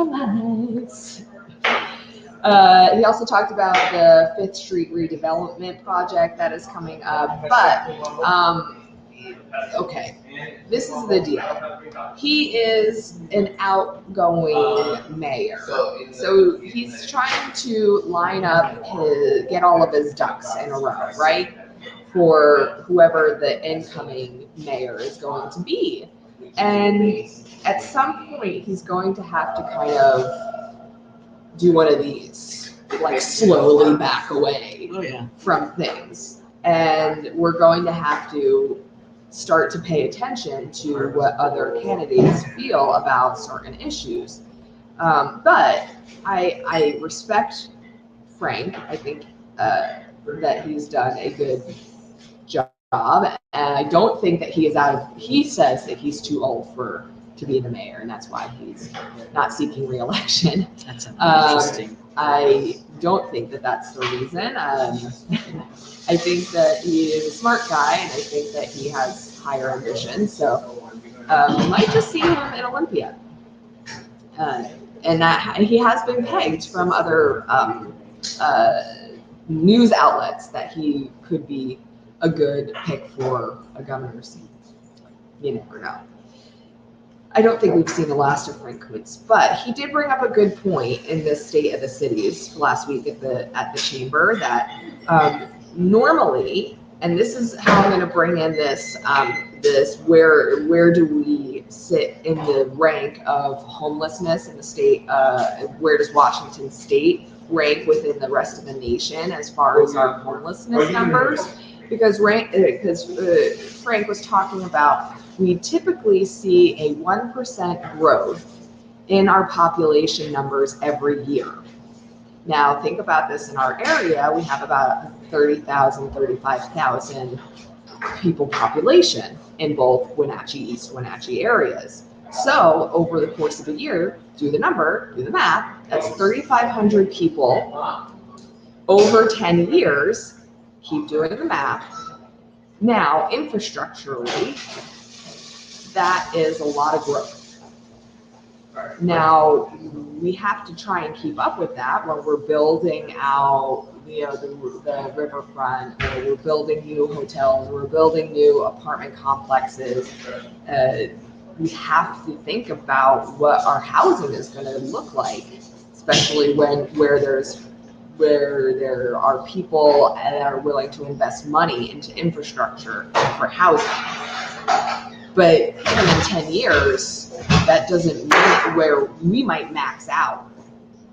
lights. He also talked about the 5th Street redevelopment project that is coming up, but okay, this is the deal. He is an outgoing mayor, so he's trying to get all of his ducks in a row, right, for whoever the incoming mayor is going to be. And at some point, he's going to have to kind of do one of these, like slowly back away from things. And we're going to have to start to pay attention to what other candidates feel about certain issues. But I respect Frank. I think that he's done a good job. And I don't think that he says that he's too old for to be the mayor, and that's why he's not seeking re-election. That's interesting. I don't think that that's the reason. I think that he is a smart guy, and I think that he has higher ambitions. So we might just see him in Olympia. And that he has been pegged from other news outlets that he could be a good pick for a governor's seat. You never know. I don't think we've seen the last of Frank Kuntz, but he did bring up a good point in the State of the Cities last week at the chamber that normally, and this is how I'm going to bring in this where do we sit in the rank of homelessness in the state? Where does Washington State rank within the rest of the nation as far as our homelessness numbers? Because Frank was talking about, we typically see a 1% growth in our population numbers every year. Now, think about this in our area. We have about 30,000, 35,000 people population in both Wenatchee, East Wenatchee areas. So over the course of a year, do the math, that's 3,500 people over 10 years. Keep doing the math. Now, infrastructurally, that is a lot of growth. Now, we have to try and keep up with that when we're building out, the riverfront, or we're building new hotels, we're building new apartment complexes. We have to think about what our housing is going to look like, especially where there are people that are willing to invest money into infrastructure for housing. But even in 10 years, that doesn't mean where we might max out.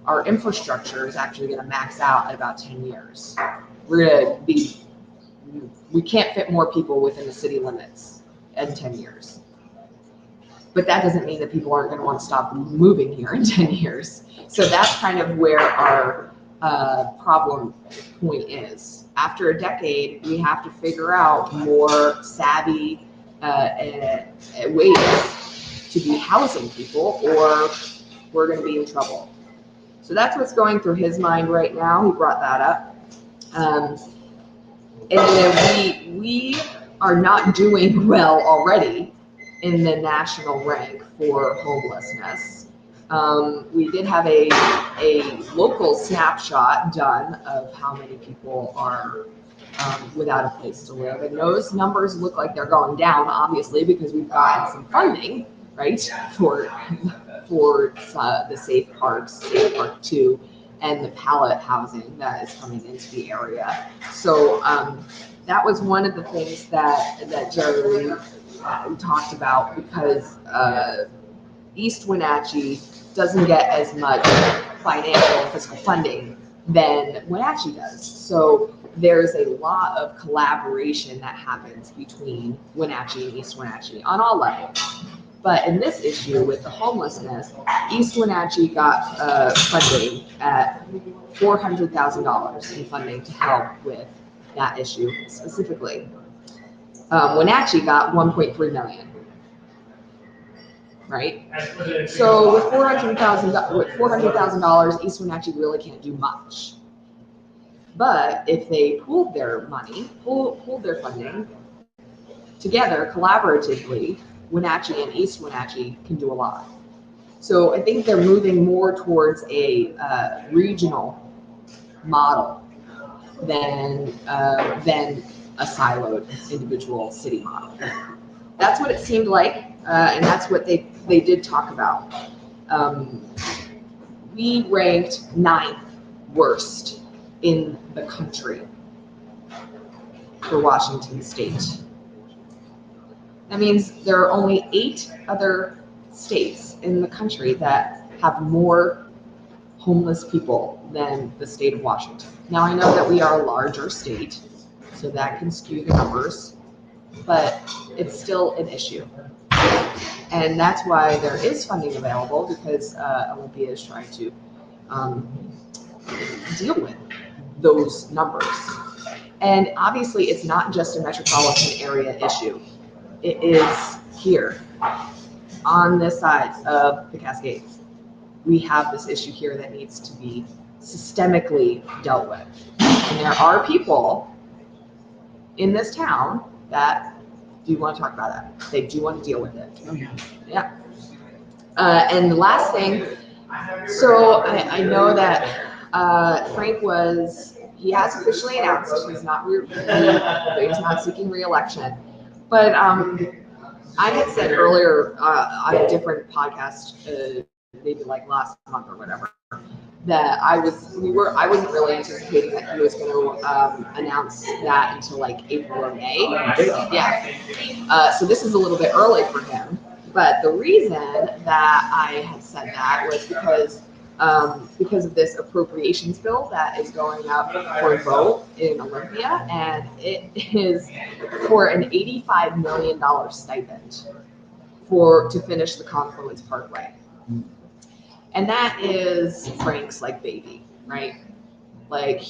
Our infrastructure is actually going to max out at about 10 years. We can't fit more people within the city limits in 10 years. But that doesn't mean that people aren't going to want to stop moving here in 10 years. So that's kind of where our problem point is. After a decade, we have to figure out more savvy ways to be housing people, or we're going to be in trouble. So that's what's going through his mind right now. He brought that up. And then we are not doing well already in the national rank for homelessness. We did have a local snapshot done of how many people are without a place to live. And those numbers look like they're going down, obviously, because we've gotten some funding, right, for the Safe Park 2, and the pallet housing that is coming into the area. So that was one of the things that Jerry talked about, because East Wenatchee doesn't get as much financial and fiscal funding than Wenatchee does. So there's a lot of collaboration that happens between Wenatchee and East Wenatchee on all levels. But in this issue with the homelessness, East Wenatchee got funding at $400,000 in funding to help with that issue specifically. Wenatchee got $1.3 million. Right? So with $400,000, East Wenatchee really can't do much. But if they pooled their money, pooled their funding together collaboratively, Wenatchee and East Wenatchee can do a lot. So I think they're moving more towards a regional model than a siloed individual city model. That's what it seemed like, and that's what they did talk about. We ranked 9th worst in the country for Washington State. That means there are only 8 other states in the country that have more homeless people than the state of Washington. Now, I know that we are a larger state, so that can skew the numbers, but it's still an issue. And that's why there is funding available, because Olympia is trying to deal with those numbers. And obviously, it's not just a metropolitan area issue. It is here. on this side of the Cascades, we have this issue here that needs to be systemically dealt with. And there are people in this town that do want to talk about that. They do want to deal with it. Oh, yeah. Yeah. And the last thing, so I know that Frank he has officially announced he's not seeking re-election. But I had said earlier on a different podcast, maybe like last month or whatever, that I wasn't really anticipating that he was going to announce that until like April or May. Yeah. So this is a little bit early for him. But the reason that I had said that was because of this appropriations bill that is going up for vote in Olympia, and it is for an $85 million stipend to finish the Confluence Parkway. And that is Frank's like baby, right? Like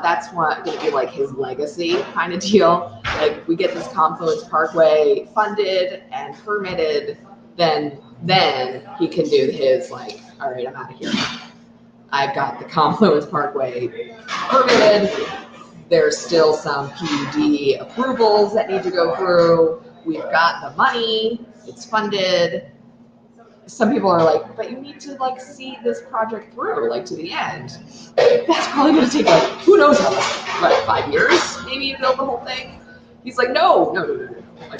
that's going to be like his legacy kind of deal. Like we get this Confluence Parkway funded and permitted, then he can do his like, all right, I'm out of here. I've got the Confluence Parkway permitted. There's still some PUD approvals that need to go through. We've got the money. It's funded. Some people are like, but you need to like see this project through like to the end. That's probably going to take like, who knows how long, like 5 years maybe you build the whole thing. He's like, no.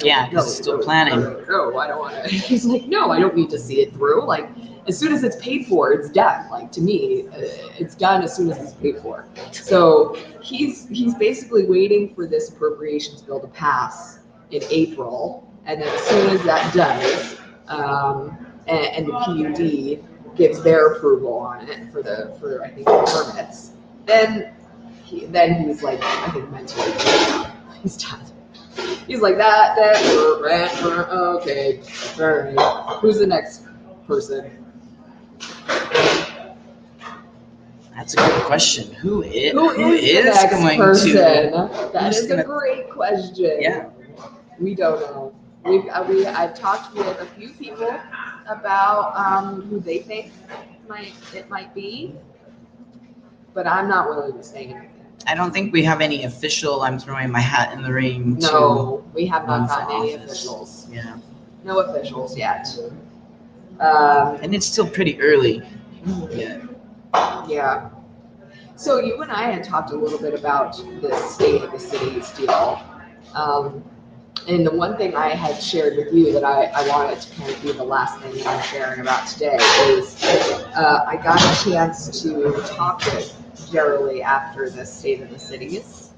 Yeah, he's still planning. No, I don't want to. He's like, no, I don't need to see it through. Like, as soon as it's paid for, it's done. Like, to me, it's done as soon as it's paid for. So he's basically waiting for this appropriations bill to pass in April, and then as soon as that does, and the PUD gives their approval on it for I think the permits, then he's like, I think mentally he's done. He's like that, okay, all right. Who's the next person? That's a good question. Who is the next going person? to? That is a great question. Yeah. We don't know. I've talked with a few people about who they think it might be, but I'm not willing to say anything. I don't think we have any official. I'm throwing my hat in the ring. No, we have not run for gotten any office. officials. Yeah. No officials yet. And it's still pretty early. Yeah. So you and I had talked a little bit about the state of the city's deal. And the one thing I had shared with you that I wanted to kind of be the last thing that I'm sharing about today is I got a chance to talk with Jerry after the state of the cities.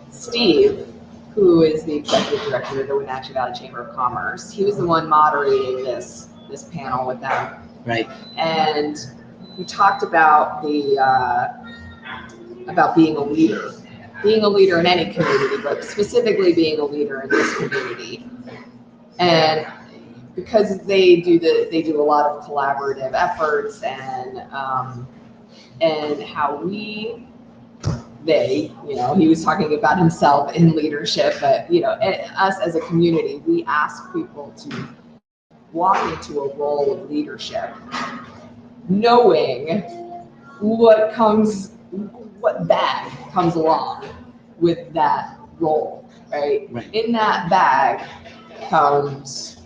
Steve, who is the executive director of the Wenatchee Valley Chamber of Commerce, he was the one moderating this panel with them. Right. And we talked about about being a leader in any community, but specifically being a leader in this community. And because they do a lot of collaborative efforts and how he was talking about himself in leadership, but us as a community, we ask people to walk into a role of leadership knowing what bag comes along with that role, right? In that bag comes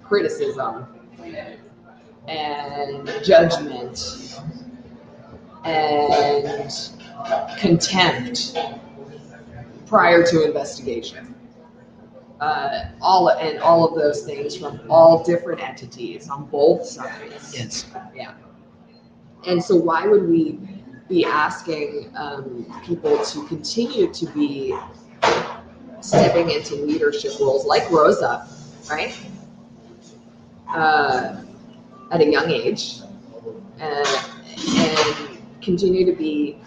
criticism and judgment and contempt prior to investigation. All of those things from all different entities on both sides. Yes. Yeah. And so why would we be asking people to continue to be stepping into leadership roles like Rosa, right? At a young age, and continue to be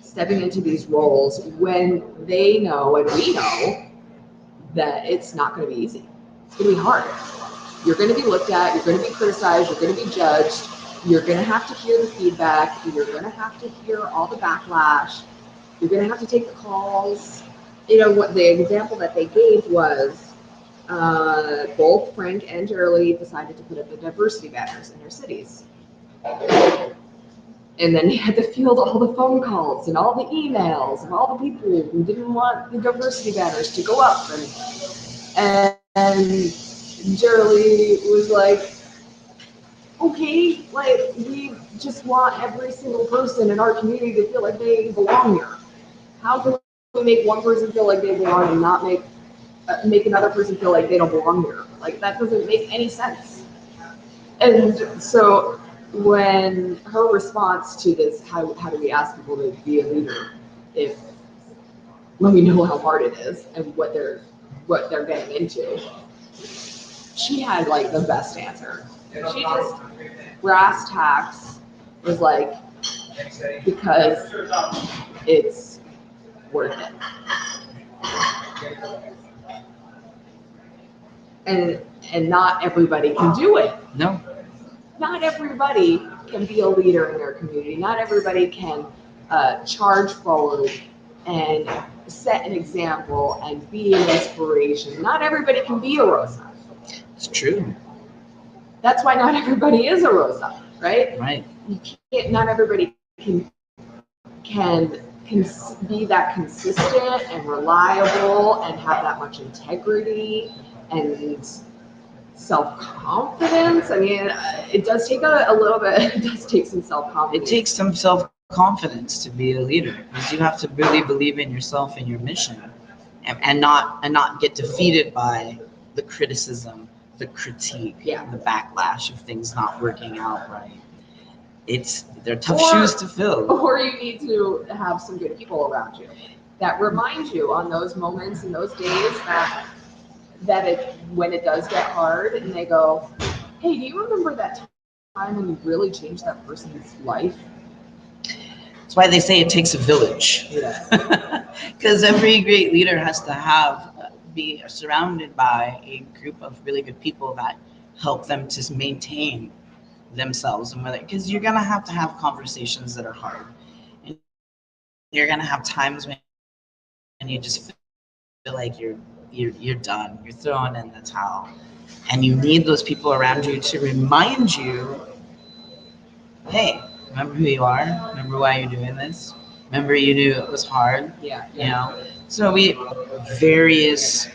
stepping into these roles when they know and we know that it's not going to be easy. It's going to be hard. You're going to be looked at, you're going to be criticized, you're going to be judged, you're going to have to hear the feedback, you're going to have to hear all the backlash, you're going to have to take the calls. What the example that they gave was both Frank and Shirley decided to put up the diversity banners in their cities. And then he had to field all the phone calls and all the emails and all the people who didn't want the diversity banners to go up. And Shirley was like, okay, like, we just want every single person in our community to feel like they belong here. How can we make one person feel like they belong and not make another person feel like they don't belong here? Like, that doesn't make any sense. And so when her response to this, how do we ask people to be a leader when we know how hard it is and what they're getting into, she had like the best answer. She just brass tacks was like, because it's worth it. And not everybody can do it. No. Not everybody can be a leader in their community. Not everybody can charge forward and set an example and be an inspiration. Not everybody can be a Rosa. It's true. That's why not everybody is a Rosa, right? Right. You can't. Not everybody can be that consistent and reliable and have that much integrity and self-confidence. I mean, it does take a little bit. It does take some self-confidence. It takes some self-confidence to be a leader, because you have to really believe in yourself and your mission, and not get defeated by the criticism, the critique, the backlash of things not working out right. They're tough shoes to fill. Or you need to have some good people around you that remind you on those moments and those days that when it does get hard and they go, hey, do you remember that time when you really changed that person's life? That's why they say it takes a village. Yeah. Because every great leader has to be surrounded by a group of really good people that help them to maintain themselves, and because you're gonna have to have conversations that are hard, and you're gonna have times when you just feel like you're done, you're throwing in the towel, and you need those people around you to remind you, hey, remember who you are, remember why you're doing this, remember you knew it was hard. You know, so various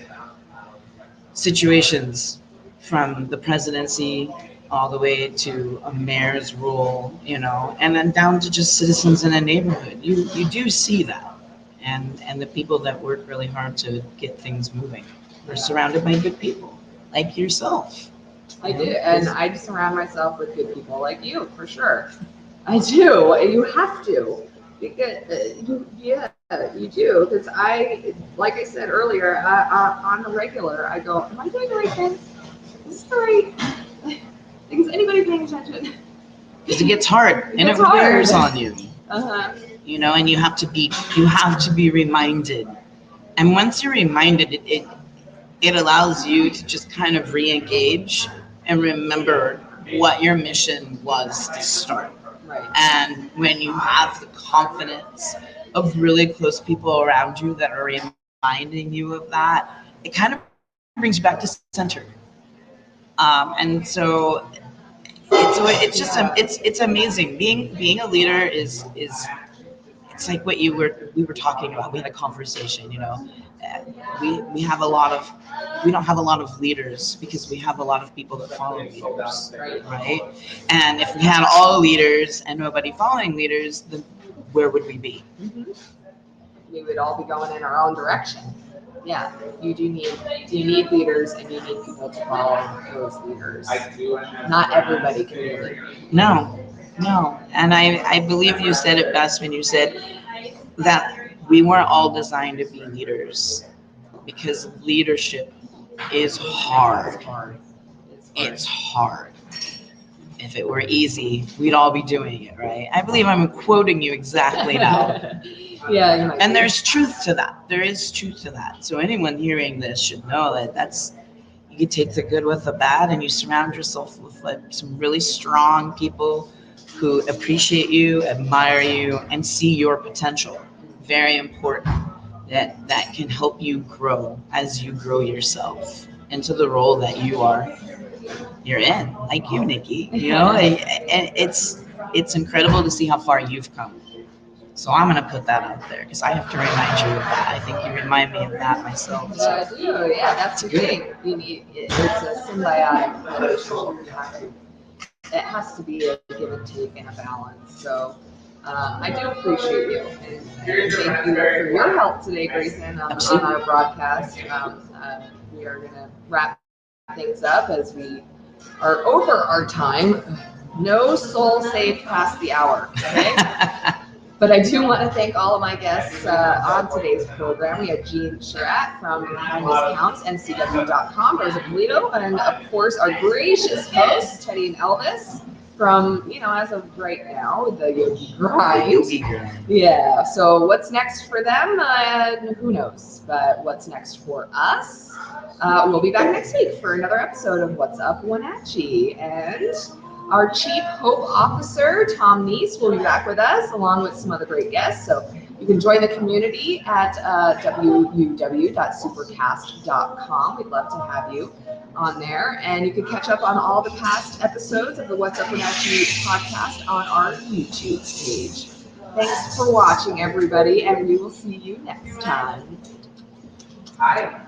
situations, from the presidency all the way to a mayor's role, and then down to just citizens in a neighborhood. You do see that. And the people that work really hard to get things moving are surrounded by good people, like yourself. I do, and I surround myself with good people like you, for sure. I do. You have to. Because, you do. Because like I said earlier, on the regular, I go, am I doing the right thing? Is this the right? Is anybody paying attention? Because it gets hard, and it wears on you. And you have to be reminded. And once you're reminded, it allows you to just kind of re-engage and remember what your mission was to start. Right. And when you have the confidence of really close people around you that are reminding you of that, it kind of brings you back to center. And so it's amazing. Being a leader is it's like what we were talking about. We had a conversation, we don't have a lot of leaders because we have a lot of people that follow leaders, right? And if we had all leaders and nobody following leaders, then where would we be? Mm-hmm. We would all be going in our own direction. Yeah, you need leaders, and you need people to follow those leaders. Not everybody can be a leader. No. And I believe you said it best when you said that we weren't all designed to be leaders, because leadership is hard. It's hard. If it were easy, we'd all be doing it, right? I believe I'm quoting you exactly now. Yeah. And there's truth to that. There is truth to that. So anyone hearing this should know that you can take the good with the bad, and you surround yourself with some really strong people who appreciate you, admire you, and see your potential. Very important. That can help you grow as you grow yourself into the role that you're in, like you, Nikki. You know, and it's incredible to see how far you've come. So I'm gonna put that out there because I have to remind you of that. I think you remind me of that myself. So. I do. Yeah, that's the thing. You need it's a symbiotic relationship. It has to be a give and take and a balance. So I do appreciate you and thank you for your help today, Grayson, on our broadcast. We are gonna wrap things up as we are over our time. No soul saved past the hour. Okay. But I do want to thank all of my guests on today's program. We have Jean Sharratt from Kindness Counts NCW.com, Rosa Pullido, and of course our gracious hosts, Teddy and Elvis, from, as of right now, the Yogi Grind. Yogi Grind. Yeah, so what's next for them? Who knows? But what's next for us? We'll be back next week for another episode of What's Up Wenatchee. And our Chief Hope Officer, Tom Neese, will be back with us, along with some other great guests. So you can join the community at www.supercast.com. We'd love to have you on there. And you can catch up on all the past episodes of the What's Up Wenatchee podcast on our YouTube page. Thanks for watching, everybody, and we will see you next time. Hi.